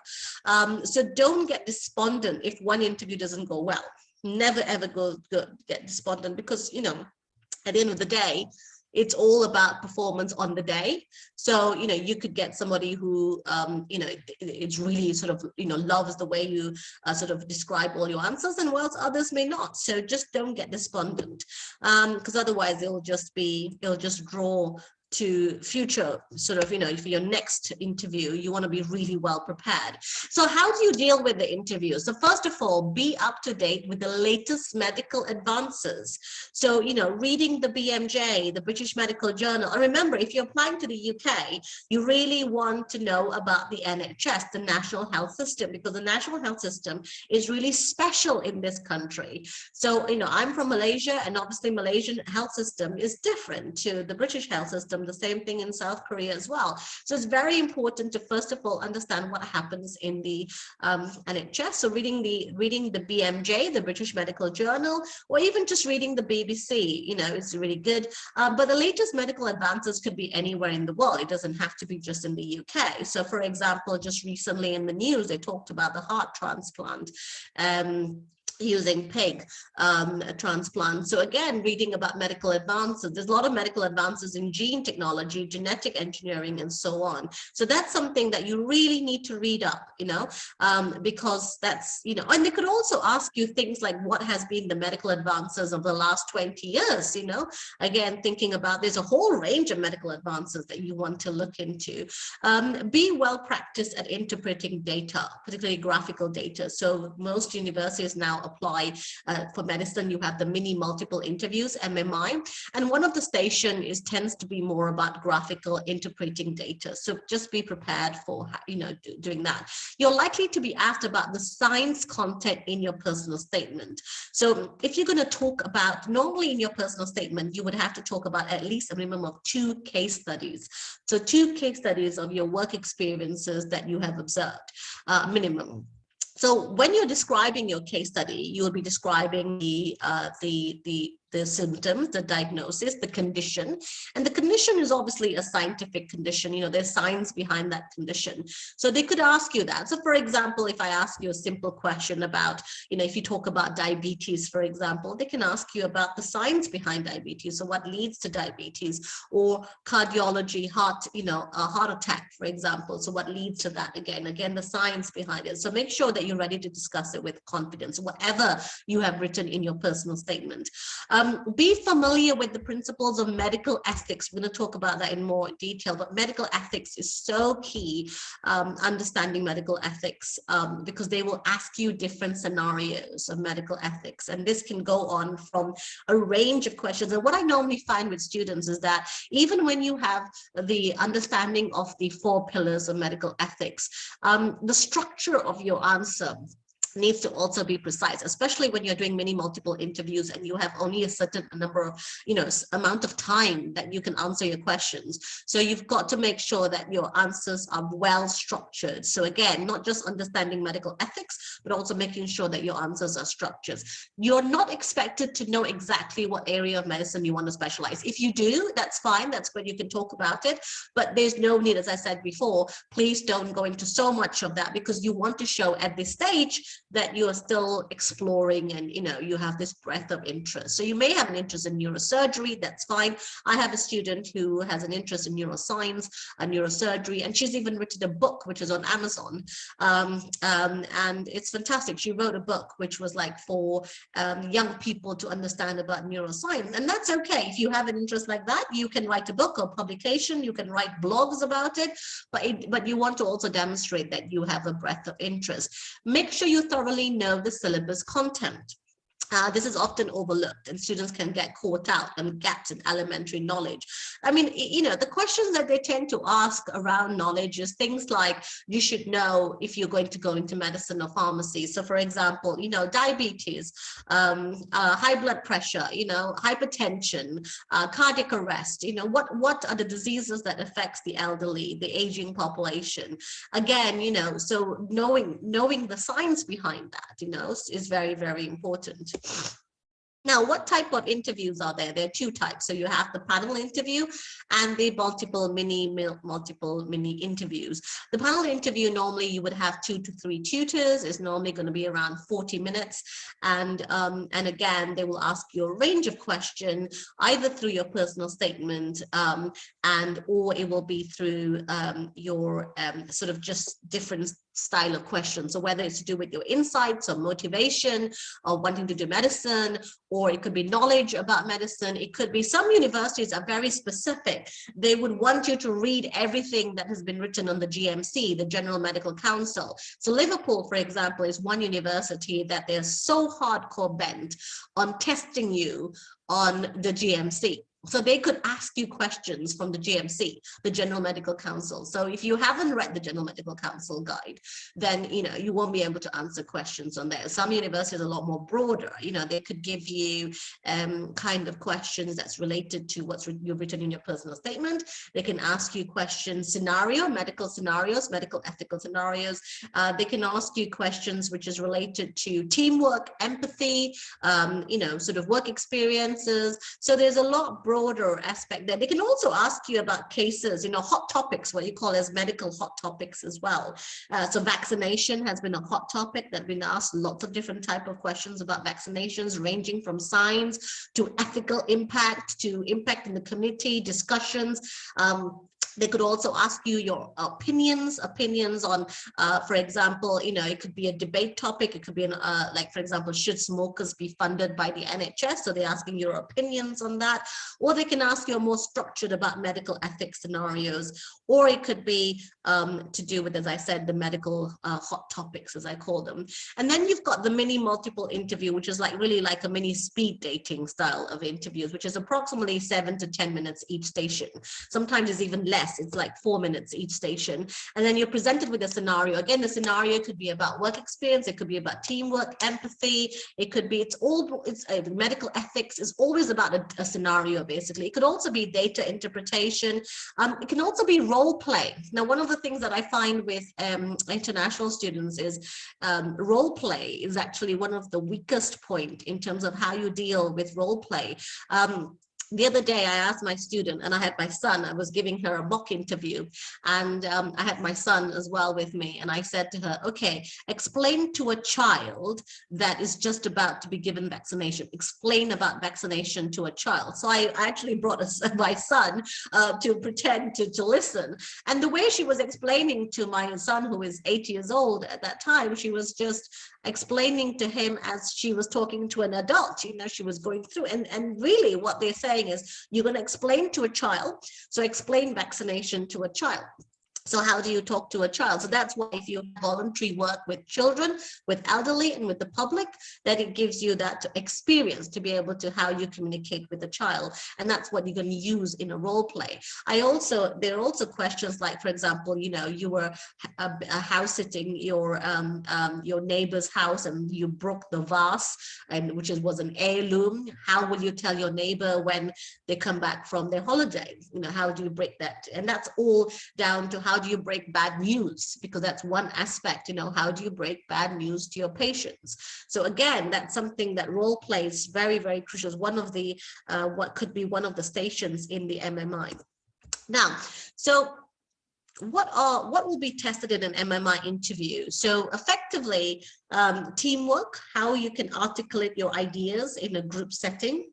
So don't get despondent if one interview doesn't go well. Never, ever get despondent, because, you know, at the end of the day, it's all about performance on the day. So, you know, you could get somebody who, you know, it's really sort of, you know, loves the way you sort of describe all your answers, and whilst others may not. So just don't get despondent, because otherwise it'll just draw to future sort of, you know, for your next interview, you want to be really well prepared. So how do you deal with the interview? So first of all, be up to date with the latest medical advances. So, you know, reading the BMJ, the British Medical Journal. And remember, if you're applying to the UK, you really want to know about the NHS, the National Health System, because the National Health System is really special in this country. So, you know, I'm from Malaysia, and obviously Malaysian health system is different to the British health system. The same thing in South Korea as well. So it's very important to first of all understand what happens in the NHS. So reading the BMJ, the British Medical Journal, or even just reading the BBC, you know, it's really good. But the latest medical advances could be anywhere in the world. It doesn't have to be just in the UK. So for example, just recently in the news, they talked about the heart transplant. Using pig transplant. So again, reading about medical advances, there's a lot of medical advances in gene technology, genetic engineering, and so on. So that's something that you really need to read up, you know, because that's, you know, and they could also ask you things like what has been the medical advances of the last 20 years, you know, again, thinking about, there's a whole range of medical advances that you want to look into. Be well practiced at interpreting data, particularly graphical data. So most universities now apply for medicine, you have the mini multiple interviews, MMI, and one of the station tends to be more about graphical interpreting data. So just be prepared for, you know, doing that. You're likely to be asked about the science content in your personal statement. So if you're going to talk about, normally in your personal statement, you would have to talk about at least a minimum of 2 case studies. So 2 case studies of your work experiences that you have observed, minimum. So when you're describing your case study, you will be describing the symptoms, the diagnosis, the condition. And the condition is obviously a scientific condition. You know, there's science behind that condition. So they could ask you that. So for example, if I ask you a simple question about, you know, if you talk about diabetes, for example, they can ask you about the science behind diabetes. So what leads to diabetes, or cardiology, heart, you know, a heart attack, for example. So what leads to that? Again, the science behind it. So make sure that you're ready to discuss it with confidence, whatever you have written in your personal statement. Be familiar with the principles of medical ethics. We're going to talk about that in more detail, but medical ethics is so key, understanding medical ethics, because they will ask you different scenarios of medical ethics. And this can go on from a range of questions. And what I normally find with students is that even when you have the understanding of the 4 pillars of medical ethics, the structure of your answer needs to also be precise, especially when you're doing many multiple interviews and you have only a certain number of, you know, amount of time that you can answer your questions. So you've got to make sure that your answers are well structured. So again, not just understanding medical ethics, but also making sure that your answers are structured. You're not expected to know exactly what area of medicine you want to specialize. If you do, that's fine. That's when you can talk about it. But there's no need, as I said before, please don't go into so much of that, because you want to show at this stage that you are still exploring and, you know, you have this breadth of interest. So you may have an interest in neurosurgery, that's fine. I have a student who has an interest in neuroscience and neurosurgery, and she's even written a book which is on Amazon, and it's fantastic. She wrote a book which was like for young people to understand about neuroscience, and that's okay. If you have an interest like that, you can write a book or publication, you can write blogs about it, but you want to also demonstrate that you have a breadth of interest. Make sure you thoroughly know the syllabus content. This is often overlooked, and students can get caught out on gaps in elementary knowledge. I mean, you know, the questions that they tend to ask around knowledge is things like, you should know if you're going to go into medicine or pharmacy. So for example, you know, diabetes, high blood pressure, you know, hypertension, cardiac arrest, you know, what are the diseases that affects the elderly, the aging population? Again, you know, so knowing the science behind that, you know, is very, very important. Now, what type of interviews are there? There are two types. So you have the panel interview and the multiple mini interviews. The panel interview, normally you would have 2 to 3 tutors. It's normally going to be around 40 minutes. And again, they will ask you a range of questions, either through your personal statement or it will be through your sort of just different style of questions. So whether it's to do with your insights or motivation or wanting to do medicine, or it could be knowledge about medicine. It could be, some universities are very specific. They would want you to read everything that has been written on the GMC, the General Medical Council. So Liverpool, for example, is one university that they're so hardcore bent on testing you on the GMC. So they could ask you questions from the GMC, the General Medical Council. So if you haven't read the General Medical Council guide, then, you know, you won't be able to answer questions on there. Some universities are a lot more broader. You know, they could give you kind of questions that's related to what's you've written in your personal statement. They can ask you questions, medical scenarios, medical ethical scenarios. They can ask you questions which is related to teamwork, empathy, you know, sort of work experiences. So there's a lot broader aspect there. They can also ask you about cases, you know, hot topics, what you call as medical hot topics as well. So vaccination has been a hot topic that been asked, lots of different type of questions about vaccinations, ranging from science to ethical impact to impact in the community, discussions. They could also ask you your opinions on, for example, you know, it could be a debate topic. It could be like, for example, should smokers be funded by the NHS? So they're asking your opinions on that. Or they can ask you more structured about medical ethics scenarios. Or it could be to do with, as I said, the medical hot topics, as I call them. And then you've got the mini multiple interview, which is like really like a mini speed dating style of interviews, which is approximately 7 to 10 minutes each station. Sometimes it's even less. It's like 4 minutes each station. And then you're presented with a scenario. Again, the scenario could be about work experience. It could be about teamwork, empathy. It could be, it's medical ethics is always about a scenario, basically. It could also be data interpretation. It can also be role play. Now, one of the things that I find with international students is role play is actually one of the weakest point in terms of how you deal with role play. The other day, I asked my student, and I had my son, I was giving her a mock interview, and I had my son as well with me, and I said to her, okay, explain to a child that is just about to be given vaccination. Explain about vaccination to a child. So I actually brought my son to pretend to listen. And the way she was explaining to my son, who is 8 years old at that time, she was just explaining to him as she was talking to an adult. You know, she was going through, and really what they're saying is you're going to explain to a child. So explain vaccination to a child. So how do you talk to a child? So that's why if you voluntary work with children, with elderly, and with the public, that it gives you that experience to be able to how you communicate with a child. And that's what you're going to use in a role play. There are also questions like, for example, you know, you were house sitting your neighbor's house and you broke the vase, and which was an heirloom. How will you tell your neighbor when they come back from their holiday? You know, how do you break that? And that's all down to how do you break bad news? Because that's one aspect, you know, how do you break bad news to your patients? So again, that's something that role play is very, very crucial. It's one of the, what could be one of the stations in the MMI. Now, so what will be tested in an MMI interview? So effectively, teamwork, how you can articulate your ideas in a group setting.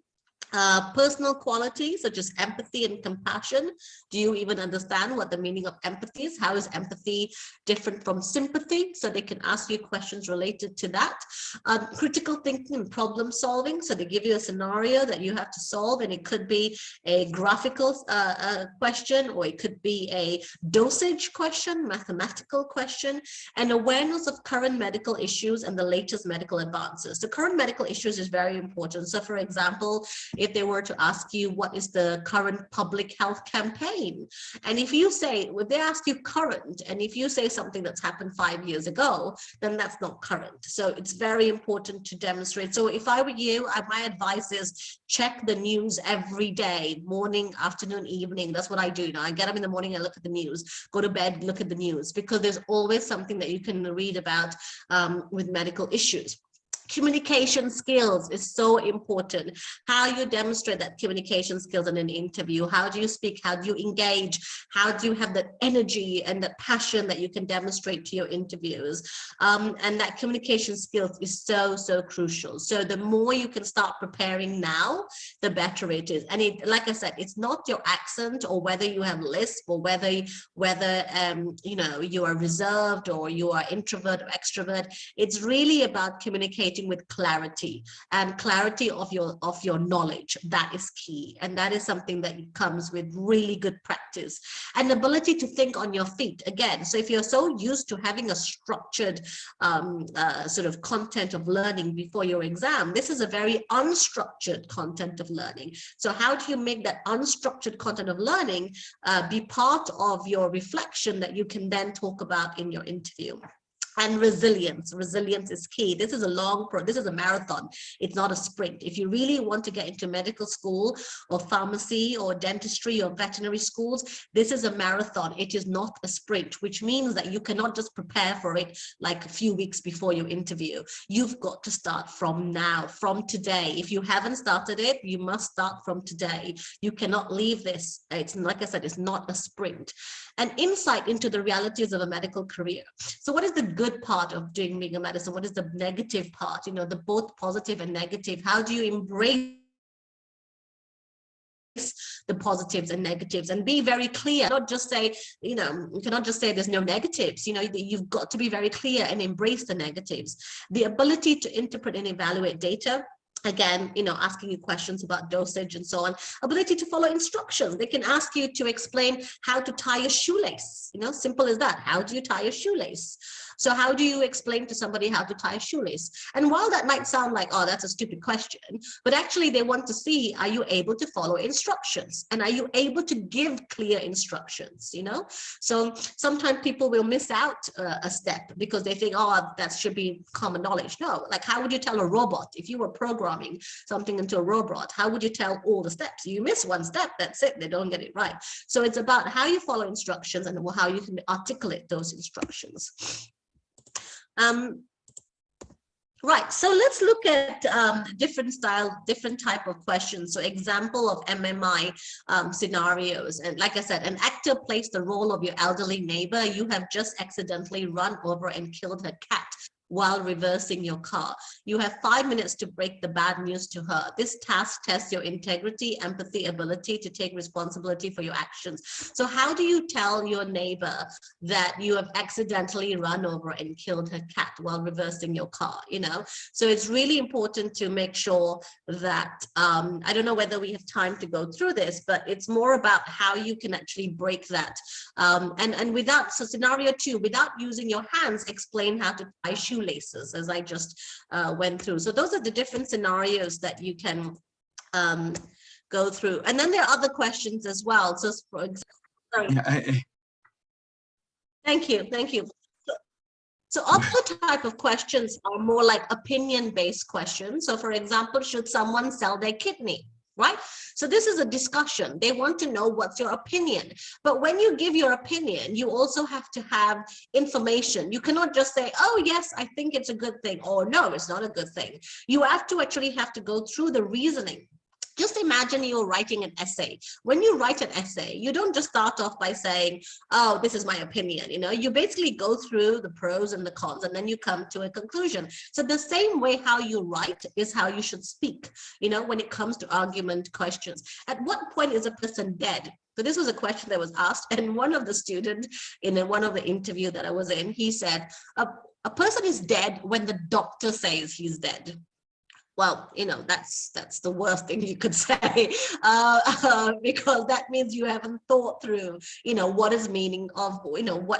Personal qualities such as empathy and compassion. Do you even understand what the meaning of empathy is? How is empathy different from sympathy? So they can ask you questions related to that. Critical thinking and problem solving. So they give you a scenario that you have to solve, and it could be a graphical question, or it could be a dosage question, mathematical question, and awareness of current medical issues and the latest medical advances. The current medical issues is very important. So for example, if they were to ask you what is the current public health campaign, and if you say, if they ask you current, and if you say something that's happened 5 years ago, then that's not current. So it's very important to demonstrate. So if I were you, my advice is check the news every day, morning, afternoon, evening. That's what I do. You know, I get up in the morning and look at the news, go to bed, look at the news, because there's always something that you can read about with medical issues. Communication skills is so important. How you demonstrate that communication skills in an interview. How do you speak? How do you engage? How do you have that energy and that passion that you can demonstrate to your interviews? And that communication skills is so, so crucial. So the more you can start preparing now, the better it is. And it, like I said, it's not your accent or whether you have lisp or whether you know, you are reserved or you are introvert or extrovert. It's really about communicating with clarity, and clarity of your knowledge. That is key, and that is something that comes with really good practice and ability to think on your feet again. So if you're so used to having a structured sort of content of learning before your exam, this is a very unstructured content of learning. So how do you make that unstructured content of learning be part of your reflection that you can then talk about in your interview? And resilience is key. This is a marathon. It's not a sprint. If you really want to get into medical school or pharmacy or dentistry or veterinary schools, this is a marathon. It is not a sprint, which means that you cannot just prepare for it like a few weeks before your interview. You've got to start from now, from today. If you haven't started it, you must start from today. You cannot leave this. It's like I said, it's not a sprint. An insight into the realities of a medical career. So what is the good part of doing legal medicine? What is the negative part? You know, the both positive and negative. How do you embrace the positives and negatives and be very clear? Not just say, you know, you cannot just say there's no negatives. You know, you've got to be very clear and embrace the negatives. The ability to interpret and evaluate data. Again, you know, asking you questions about dosage and so on. Ability to follow instructions. They can ask you to explain how to tie a shoelace. You know, simple as that. How do you tie a shoelace? So how do you explain to somebody how to tie a shoelace? And while that might sound like, oh, that's a stupid question, but actually they want to see, are you able to follow instructions? And are you able to give clear instructions, you know? So sometimes people will miss out a step because they think, oh, that should be common knowledge. No, like how would you tell a robot, if you were programming something into a robot, how would you tell all the steps? You miss one step, that's it, they don't get it right. So it's about how you follow instructions and how you can articulate those instructions. Right, so let's look at different type of questions. So example of MMI scenarios. And like I said, an actor plays the role of your elderly neighbor. You have just accidentally run over and killed her cat while reversing your car. You have 5 minutes to break the bad news to her. This task tests your integrity, empathy, ability to take responsibility for your actions. So how do you tell your neighbor that you have accidentally run over and killed her cat while reversing your car, you know? So it's really important to make sure that, I don't know whether we have time to go through this, but it's more about how you can actually break that. And without, so scenario 2, without using your hands, explain how to tie shoelaces, as I just went through. So those are the different scenarios that you can go through. And then there are other questions as well. So for example, thank you. So other type of questions are more like opinion-based questions. So for example, should someone sell their kidney? Right? So this is a discussion. They want to know what's your opinion. But when you give your opinion, you also have to have information. You cannot just say, oh, yes, I think it's a good thing, or no, it's not a good thing. You have to actually go through the reasoning Just imagine you're writing an essay. When you write an essay, you don't just start off by saying, oh, this is my opinion. You basically go through the pros and the cons, and then you come to a conclusion. So the same way how you write is how you should speak, when it comes to argument questions. At what point is a person dead? So this was a question that was asked, and one of the students in one of the interview that I was in, he said, a person is dead when the doctor says he's dead. Well, that's the worst thing you could say, because that means you haven't thought through, what is meaning of,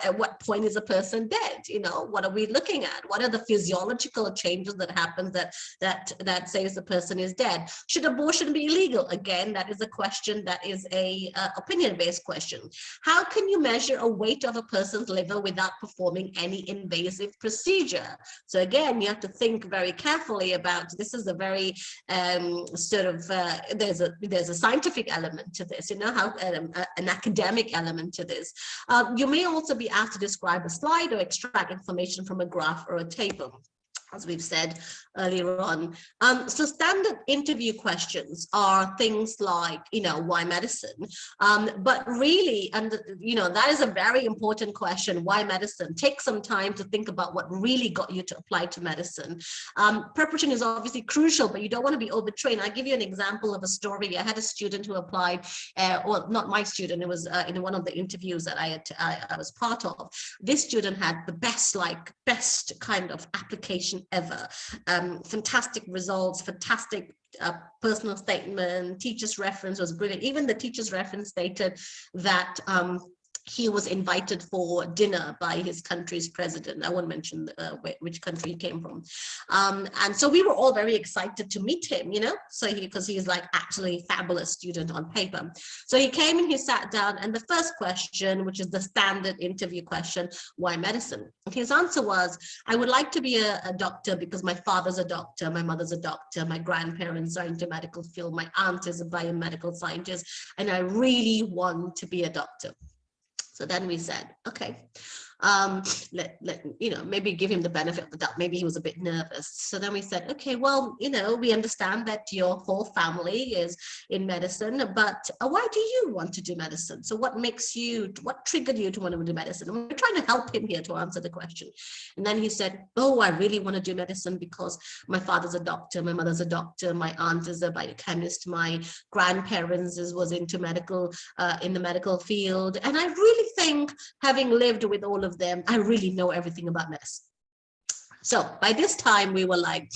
at what point is a person dead? What are we looking at? What are the physiological changes that happen that says the person is dead? Should abortion be illegal? Again, that is a question that is a opinion-based question. How can you measure a weight of a person's liver without performing any invasive procedure? So again, you have to think very carefully about, this is a very there's a scientific element to this, how an academic element to this. You may also be asked to describe a slide or extract information from a graph or a table, as we've said earlier on. So standard interview questions are things like, why medicine? But really, and that is a very important question, why medicine? Take some time to think about what really got you to apply to medicine. Preparation is obviously crucial, but you don't want to be overtrained. I'll give you an example of a story. I had a student who applied, well, not my student, it was in one of the interviews that I was part of. This student had the best kind of application ever. Fantastic results, fantastic personal statement, teacher's reference was brilliant. Even the teacher's reference stated that he was invited for dinner by his country's president. I won't mention which country he came from. And so we were all very excited to meet him, because he's like actually a fabulous student on paper. So he came and he sat down, and the first question, which is the standard interview question, why medicine? And his answer was, I would like to be a doctor because my father's a doctor, my mother's a doctor, my grandparents are into medical field, my aunt is a biomedical scientist, and I really want to be a doctor. So then we said, okay, maybe give him the benefit of the doubt. Maybe he was a bit nervous. So then we said, okay, well, we understand that your whole family is in medicine, but why do you want to do medicine? So what triggered you to want to do medicine? And we're trying to help him here to answer the question. And then he said, oh, I really want to do medicine because my father's a doctor, my mother's a doctor, my aunt is a biochemist, my grandparents was into medical, in the medical field. And I really think, having lived with all of them, I really know everything about medicine. So by this time we were like,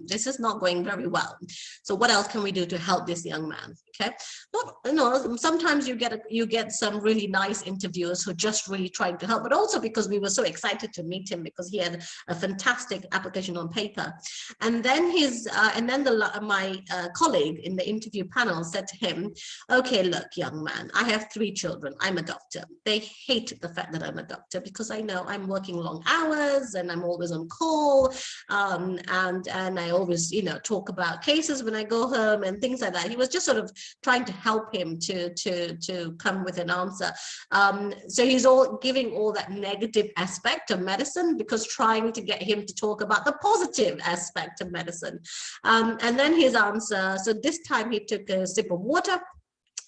this is not going very well. So what else can we do to help this young man? Okay, sometimes you get some really nice interviewers who just really trying to help, but also because we were so excited to meet him because he had a fantastic application on paper. And then my colleague in the interview panel said to him, okay, look, young man, I have 3 children. I'm a doctor. They hate the fact that I'm a doctor because I know I'm working long hours and I'm always on call, and I always talk about cases when I go home and things like that. He was just sort of trying to help him to come with an answer. So he's giving all that negative aspect of medicine because trying to get him to talk about the positive aspect of medicine. And then his answer, so this time he took a sip of water.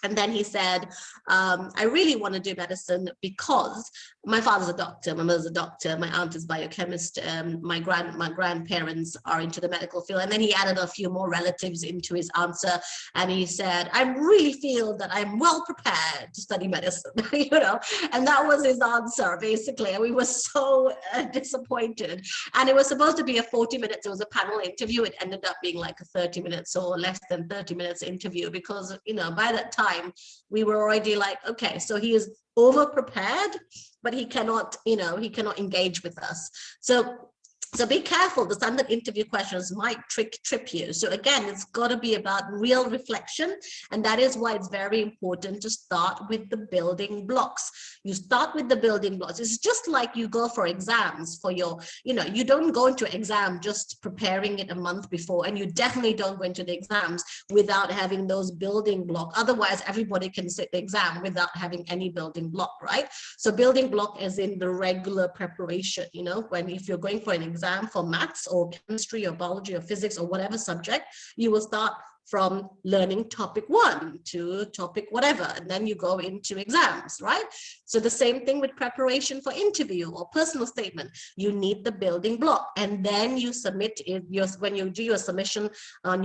And then he said, I really want to do medicine because my father's a doctor, my mother's a doctor, my aunt is biochemist, my grandparents are into the medical field. And then he added a few more relatives into his answer. And he said, I really feel that I'm well prepared to study medicine, and that was his answer, basically. And we were so disappointed. And it was supposed to be a 40 minutes. It was a panel interview. It ended up being like a 30 minutes or less than 30 minutes interview because, by that time, we were already like, okay, so he is over prepared, but he cannot engage with us. So be careful. The standard interview questions might trip you. So again, it's got to be about real reflection. And that is why it's very important to start with the building blocks. You start with the building blocks. It's just like you go for exams for your, you don't go into exam just preparing it a month before. And you definitely don't go into the exams without having those building blocks. Otherwise, everybody can sit the exam without having any building block, right? So building block is in the regular preparation, if you're going for an exam for maths or chemistry or biology or physics or whatever subject, you will start from learning topic 1 to topic whatever, and then you go into exams, right? So the same thing with preparation for interview or personal statement. You need the building block, and then you submit it. When you do your submission on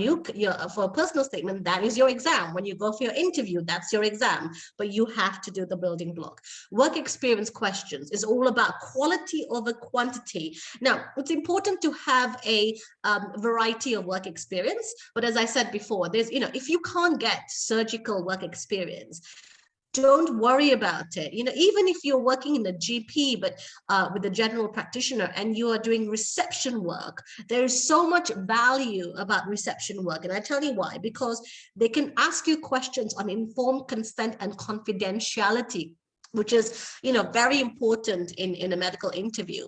for a personal statement, that is your exam. When you go for your interview, that's your exam, but you have to do the building block. Work experience questions is all about quality over quantity. Now, it's important to have a variety of work experience, but as I said before, there's, if you can't get surgical work experience, don't worry about it. Even if you're working in a GP, but with a general practitioner, and you are doing reception work, there is so much value about reception work. And I tell you why, because they can ask you questions on informed consent and confidentiality, which is, very important in a medical interview.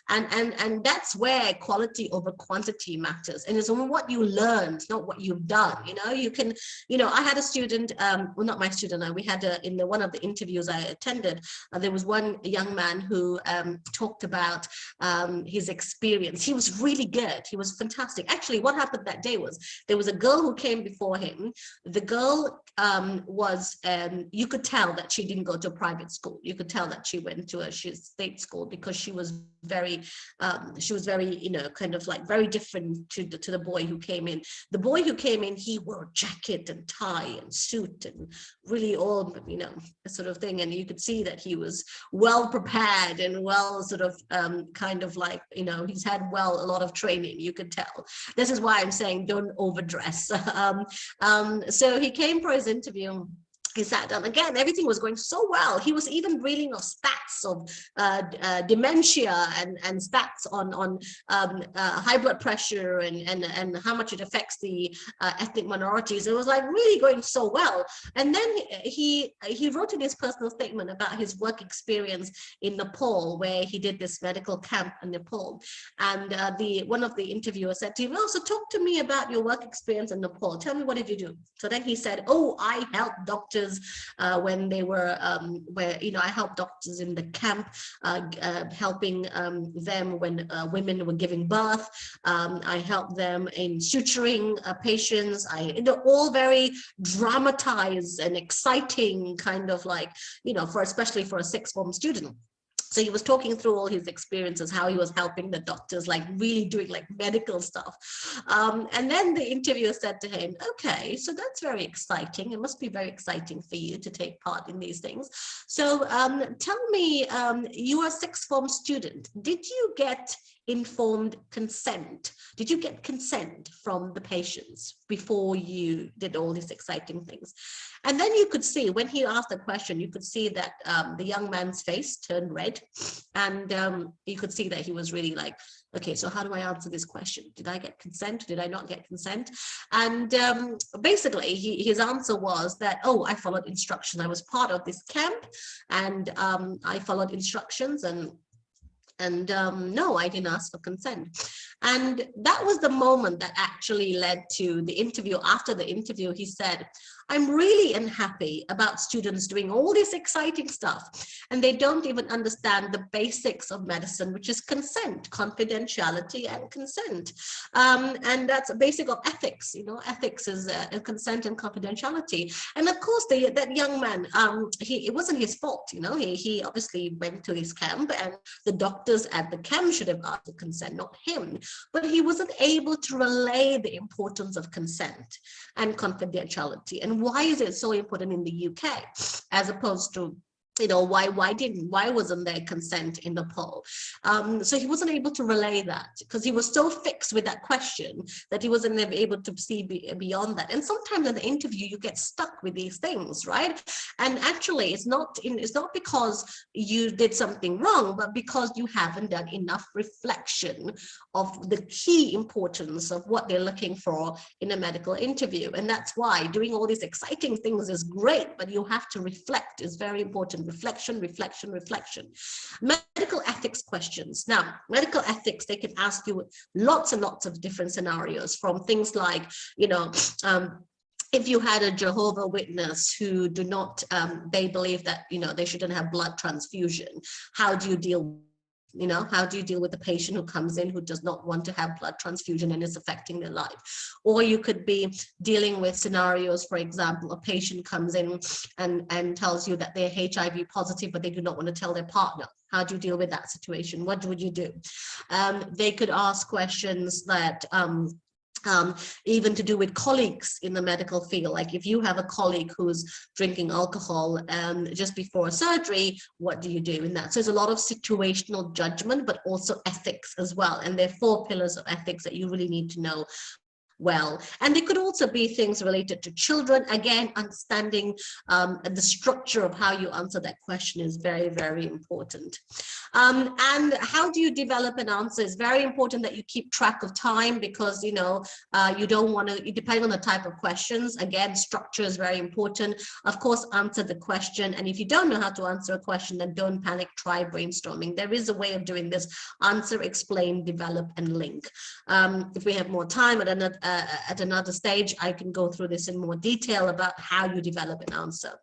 And that's where quality over quantity matters. And it's on what you learned, not what you've done. You can, I had a student, well, not my student, we had in one of the interviews I attended, there was one young man who talked about his experience. He was really good. He was fantastic. Actually, what happened that day was there was a girl who came before him. The girl was, you could tell that she didn't go to a private school. You could tell that she went to a state school, because she was very, kind of like very different to the boy who came in. The boy who came in, he wore jacket and tie and suit and really all, sort of thing. And you could see that he was well prepared and well sort of kind of like, he's had a lot of training, you could tell. This is why I'm saying don't overdress. So he came for his interview. He sat down again, everything was going so well. He was even reading of stats of dementia and stats on high blood pressure and how much it affects the ethnic minorities. It was like really going so well. And then he wrote in his personal statement about his work experience in Nepal, where he did this medical camp in Nepal. And one of the interviewers said to him, "Oh, so talk to me about your work experience in Nepal. Tell me, what did you do?" So then he said, "Oh, I helped doctors when they were I helped doctors in the camp, helping them when women were giving birth. I helped them in suturing patients. All very dramatized and exciting, kind of like, especially for a sixth form student." So he was talking through all his experiences, how he was helping the doctors, like really doing like medical stuff. And then the interviewer said to him, "Okay, so that's very exciting. It must be very exciting for you to take part in these things. So tell me, you are a sixth form student. Did you get informed consent? Did you get consent from the patients before you did all these exciting things?" And then you could see, when he asked the question, you could see that the young man's face turned red, and you could see that he was really like, okay, so how do I answer this question? Did I get consent? Did I not get consent? And basically his answer was that, "Oh, I followed instructions. I was part of this camp, and I followed instructions, and no, I didn't ask for consent." And that was the moment that actually led to the interview. After the interview, he said, "I'm really unhappy about students doing all this exciting stuff, and they don't even understand the basics of medicine, which is consent, confidentiality and consent. And that's a basic of ethics. Ethics is consent and confidentiality." And of course, that young man, it wasn't his fault. He obviously went to his camp, and the doctors at the camp should have asked for consent, not him. But he wasn't able to relay the importance of consent and confidentiality. And why is it so important in the UK as opposed to, why wasn't there consent in Nepal? So he wasn't able to relay that, because he was so fixed with that question that he wasn't able to see beyond that. And sometimes in the interview, you get stuck with these things, right? And actually, it's not because you did something wrong, but because you haven't done enough reflection of the key importance of what they're looking for in a medical interview. And that's why doing all these exciting things is great, but you have to reflect. Is very important. Reflection. Medical ethics questions. Now, medical ethics, they can ask you lots and lots of different scenarios, from things like, if you had a Jehovah Witness who do not, they believe that, they shouldn't have blood transfusion, how do you deal You know, how do you deal with the patient who comes in who does not want to have blood transfusion and is affecting their life? Or you could be dealing with scenarios, for example, a patient comes in and tells you that they're HIV positive, but they do not want to tell their partner. How do you deal with that situation? What would you do? They could ask questions that even to do with colleagues in the medical field. Like if you have a colleague who's drinking alcohol just before surgery, what do you do in that? So there's a lot of situational judgment, but also ethics as well. And there are 4 pillars of ethics that you really need to know well. And they could also be things related to children. Again, understanding the structure of how you answer that question is very, very important. And how do you develop an answer? It's very important that you keep track of time, because you know you don't want to, depending on the type of questions, again, structure is very important. Of course, answer the question, and if you don't know how to answer a question, then don't panic, try brainstorming. There is a way of doing this: answer, explain, develop, and link. If we have more time at another stage, I can go through this in more detail about how you develop an answer.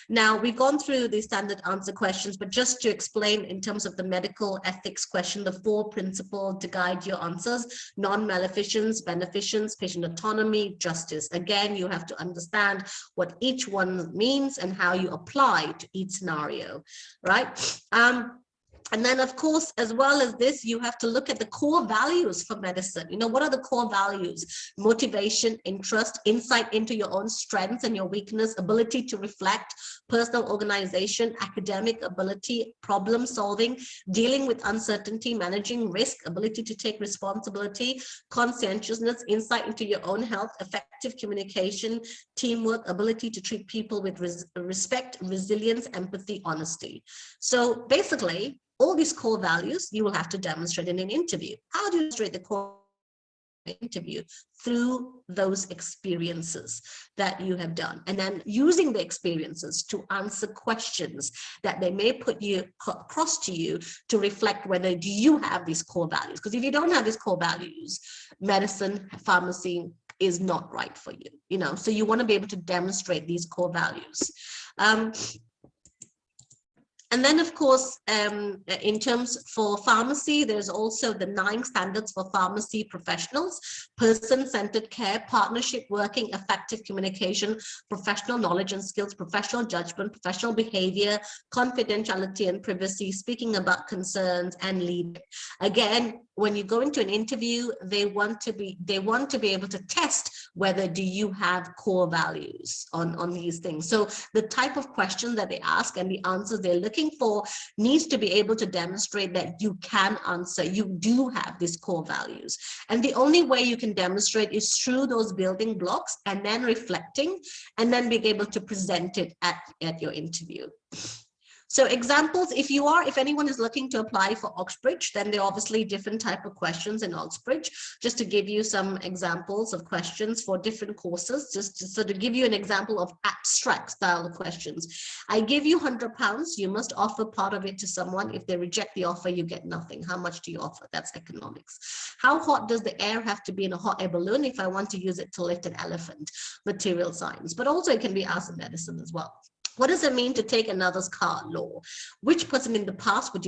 Now, we've gone through the standard answer questions, but just to explain in terms of the medical ethics question, the 4 principles to guide your answers: non-maleficence, beneficence, patient autonomy, justice. Again, you have to understand what each one means and how you apply to each scenario, right? And then, of course, as well as this, you have to look at the core values for medicine. You know, what are the core values? Motivation, interest, insight into your own strengths and your weakness, ability to reflect, personal organization, academic ability, problem solving, dealing with uncertainty, managing risk, ability to take responsibility, conscientiousness, insight into your own health, effective communication, teamwork, ability to treat people with respect, resilience, empathy, honesty. So basically, all these core values you will have to demonstrate in an interview. How do you demonstrate the core interview? Through those experiences that you have done, and then using the experiences to answer questions that they may put you across to you to reflect whether do you have these core values. Because if you don't have these core values, medicine, pharmacy is not right for you, you know. So you want to be able to demonstrate these core values. And then, of course, in terms for pharmacy, there's also the 9 standards for pharmacy professionals: person-centered care, partnership, working, effective communication, professional knowledge and skills, professional judgment, professional behavior, confidentiality and privacy, speaking about concerns, and leading. Again, when you go into an interview, they want to be able to test whether do you have core values on these things. So the type of question that they ask and the answers they're looking for needs to be able to demonstrate that you can answer, you do have these core values. And the only way you can demonstrate is through those building blocks, and then reflecting, and then being able to present it at your interview. So examples, if anyone is looking to apply for Oxbridge, then there are obviously different type of questions in Oxbridge. Just to give you some examples of questions for different courses, so to give you an example of abstract style of questions. I give you £100, you must offer part of it to someone. If they reject the offer, you get nothing. How much do you offer? That's economics. How hot does the air have to be in a hot air balloon if I want to use it to lift an elephant? Material science, but also it can be asked in medicine as well. What does it mean to take another's car? Law. Which person in the past would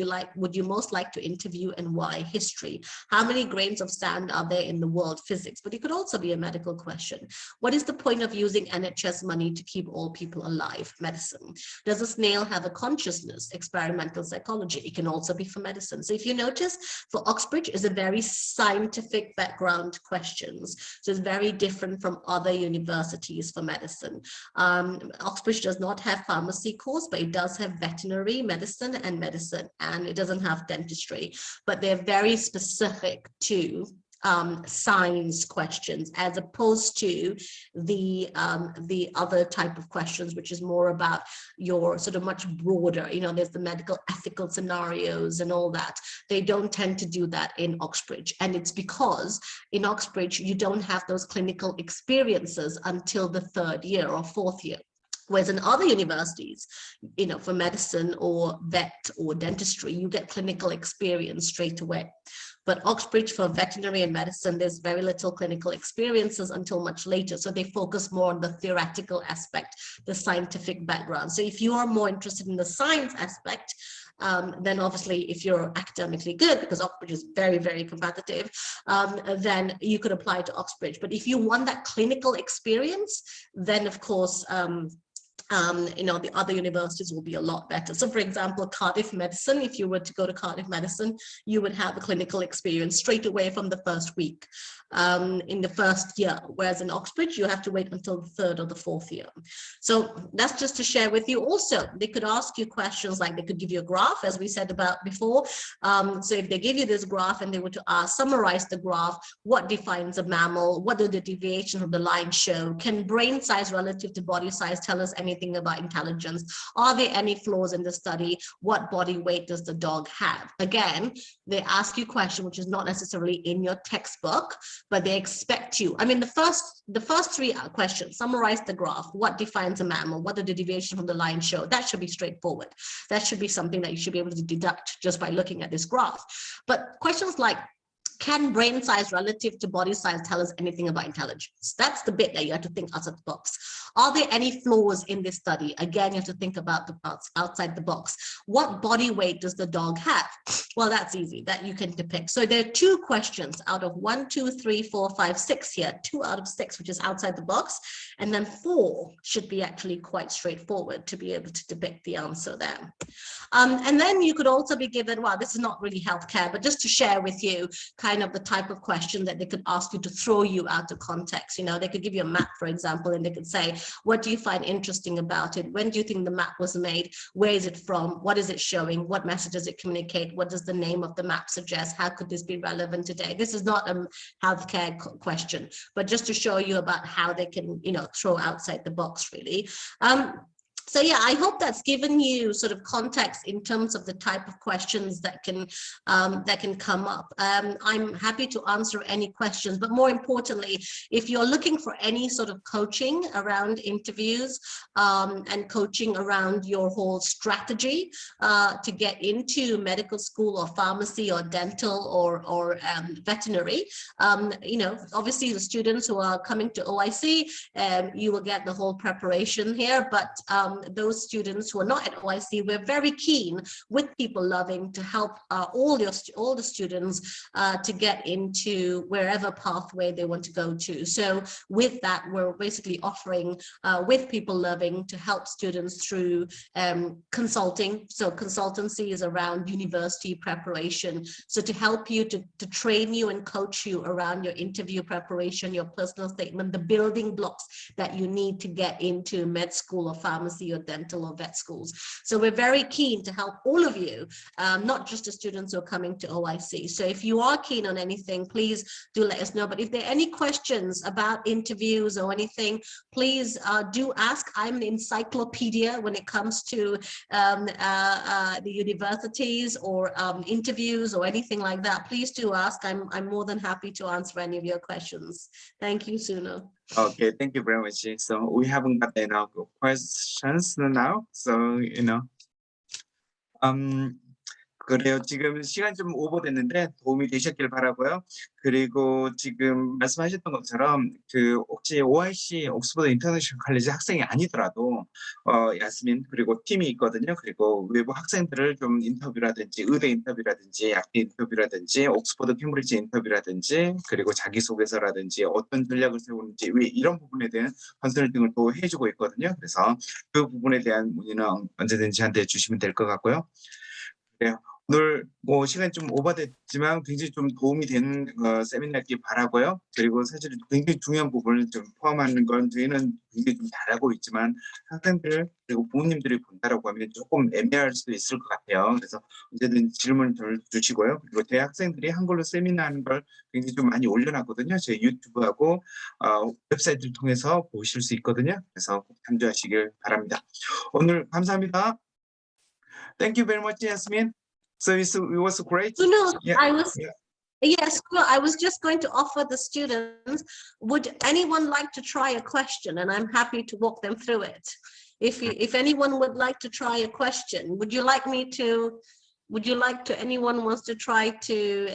you most like to interview, and why? History. How many grains of sand are there in the world? Physics. But it could also be a medical question. What is the point of using NHS money to keep all people alive? Medicine. Does a snail have a consciousness? Experimental psychology. It can also be for medicine. So if you notice, for Oxbridge is a very scientific background questions. So it's very different from other universities for medicine. Oxbridge does not have pharmacy course, but it does have veterinary medicine, and it doesn't have dentistry, but they're very specific to science questions, as opposed to the other type of questions, which is more about your sort of much broader, you know, there's the medical ethical scenarios and all that. They don't tend to do that in Oxbridge, and it's because in Oxbridge you don't have those clinical experiences until the 3rd year or 4th year. Whereas in other universities, you know, for medicine or vet or dentistry, you get clinical experience straight away. But Oxbridge, for veterinary and medicine, there's very little clinical experiences until much later. So they focus more on the theoretical aspect, the scientific background. So if you are more interested in the science aspect, then obviously if you're academically good, because Oxbridge is very, very competitive, then you could apply to Oxbridge. But if you want that clinical experience, then of course, the other universities will be a lot better. So for example, Cardiff Medicine, if you were to go to Cardiff Medicine, you would have a clinical experience straight away from the first week, in the first year, whereas in Oxbridge, you have to wait until the third or the fourth year. So that's just to share with you. Also, they could ask you questions like they could give you a graph, as we said about before. So if they give you this graph and they were to summarize the graph, what defines a mammal? What do the deviations of the line show? Can brain size relative to body size tell us anything about intelligence? Are there any flaws in the study? What body weight does the dog have? Again, they ask you a question which is not necessarily in your textbook, but they expect you. I mean, the first three questions: summarize the graph, what defines a mammal, what do the deviations from the line show? That should be straightforward. That should be something that you should be able to deduct just by looking at this graph. But questions like, can brain size relative to body size tell us anything about intelligence? That's the bit that you have to think outside the box. Are there any flaws in this study? Again, you have to think about the parts outside the box. What body weight does the dog have? Well, that's easy, that you can depict. So there are 2 questions out of 1, 2, 3, 4, 5, 6 here, 2 out of 6, which is outside the box. And then 4 should be actually quite straightforward to be able to depict the answer there. And then you could also be given, well, this is not really healthcare, but just to share with you kind of the type of question that they could ask you to throw you out of context. They could give you a map, for example, and they could say, what do you find interesting about it? When do you think the map was made? Where is it from? What is it showing? What message does it communicate? What does the name of the map suggest? How could this be relevant today? This is not a healthcare question, but just to show you about how they can, throw outside the box, really. So yeah, I hope that's given you sort of context in terms of the type of questions that can come up. I'm happy to answer any questions, but more importantly, if you're looking for any sort of coaching around interviews and coaching around your whole strategy to get into medical school or pharmacy or dental or veterinary, obviously the students who are coming to OIC, you will get the whole preparation here, but those students who are not at OIC, we're very keen with People Loving to help all the students to get into wherever pathway they want to go to. So with that, we're basically offering with People Loving to help students through consulting. So consultancy is around university preparation. So to help you, to train you and coach you around your interview preparation, your personal statement, the building blocks that you need to get into med school or pharmacy or dental or vet schools. So we're very keen to help all of you, not just the students who are coming to OIC. So if you are keen on anything, please do let us know. But if there are any questions about interviews or anything, please do ask. I'm an encyclopedia when it comes to the universities or interviews or anything like that. Please do ask. I'm more than happy to answer any of your questions. Thank you, Suno. Okay, thank you very much. So we haven't got enough questions now. So, 그래요. 지금 시간 좀 오버됐는데 도움이 되셨길 바라고요. 그리고 지금 말씀하셨던 것처럼 혹시 OIC 옥스퍼드 인터내셔널 칼리지 학생이 아니더라도 야스민 그리고 팀이 있거든요. 그리고 외부 학생들을 좀 인터뷰라든지 의대 인터뷰라든지 약대 인터뷰라든지 옥스퍼드 캠브리지 인터뷰라든지 그리고 자기소개서라든지 어떤 전략을 세우는지 이런 부분에 대한 컨설팅을 또 해주고 있거든요. 그래서 그 부분에 대한 문의는 언제든지 저한테 주시면 될 것 같고요. 네, 오늘 시간이 좀 오버됐지만 굉장히 좀 도움이 되는 세미나였길 바라고요. 그리고 사실 굉장히 중요한 부분을 좀 포함하는 건 저희는 굉장히 좀 잘하고 있지만 학생들 그리고 부모님들이 본다라고 하면 조금 애매할 수도 있을 것 같아요. 그래서 언제든 질문 주시고요. 그리고 대학생들이 한글로 세미나하는 걸 굉장히 좀 많이 올려놨거든요. 저희 유튜브하고 웹사이트를 통해서 보실 수 있거든요. 그래서 꼭 참조하시길 바랍니다. 오늘 감사합니다. Thank you very much, Yasmin. So it was great. No, yeah. Yes, well, I was just going to offer the students, would anyone like to try a question? And I'm happy to walk them through it. If anyone would like to try a question, anyone wants to try to,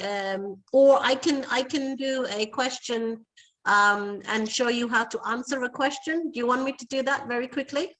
or I can do a question and show you how to answer a question. Do you want me to do that very quickly?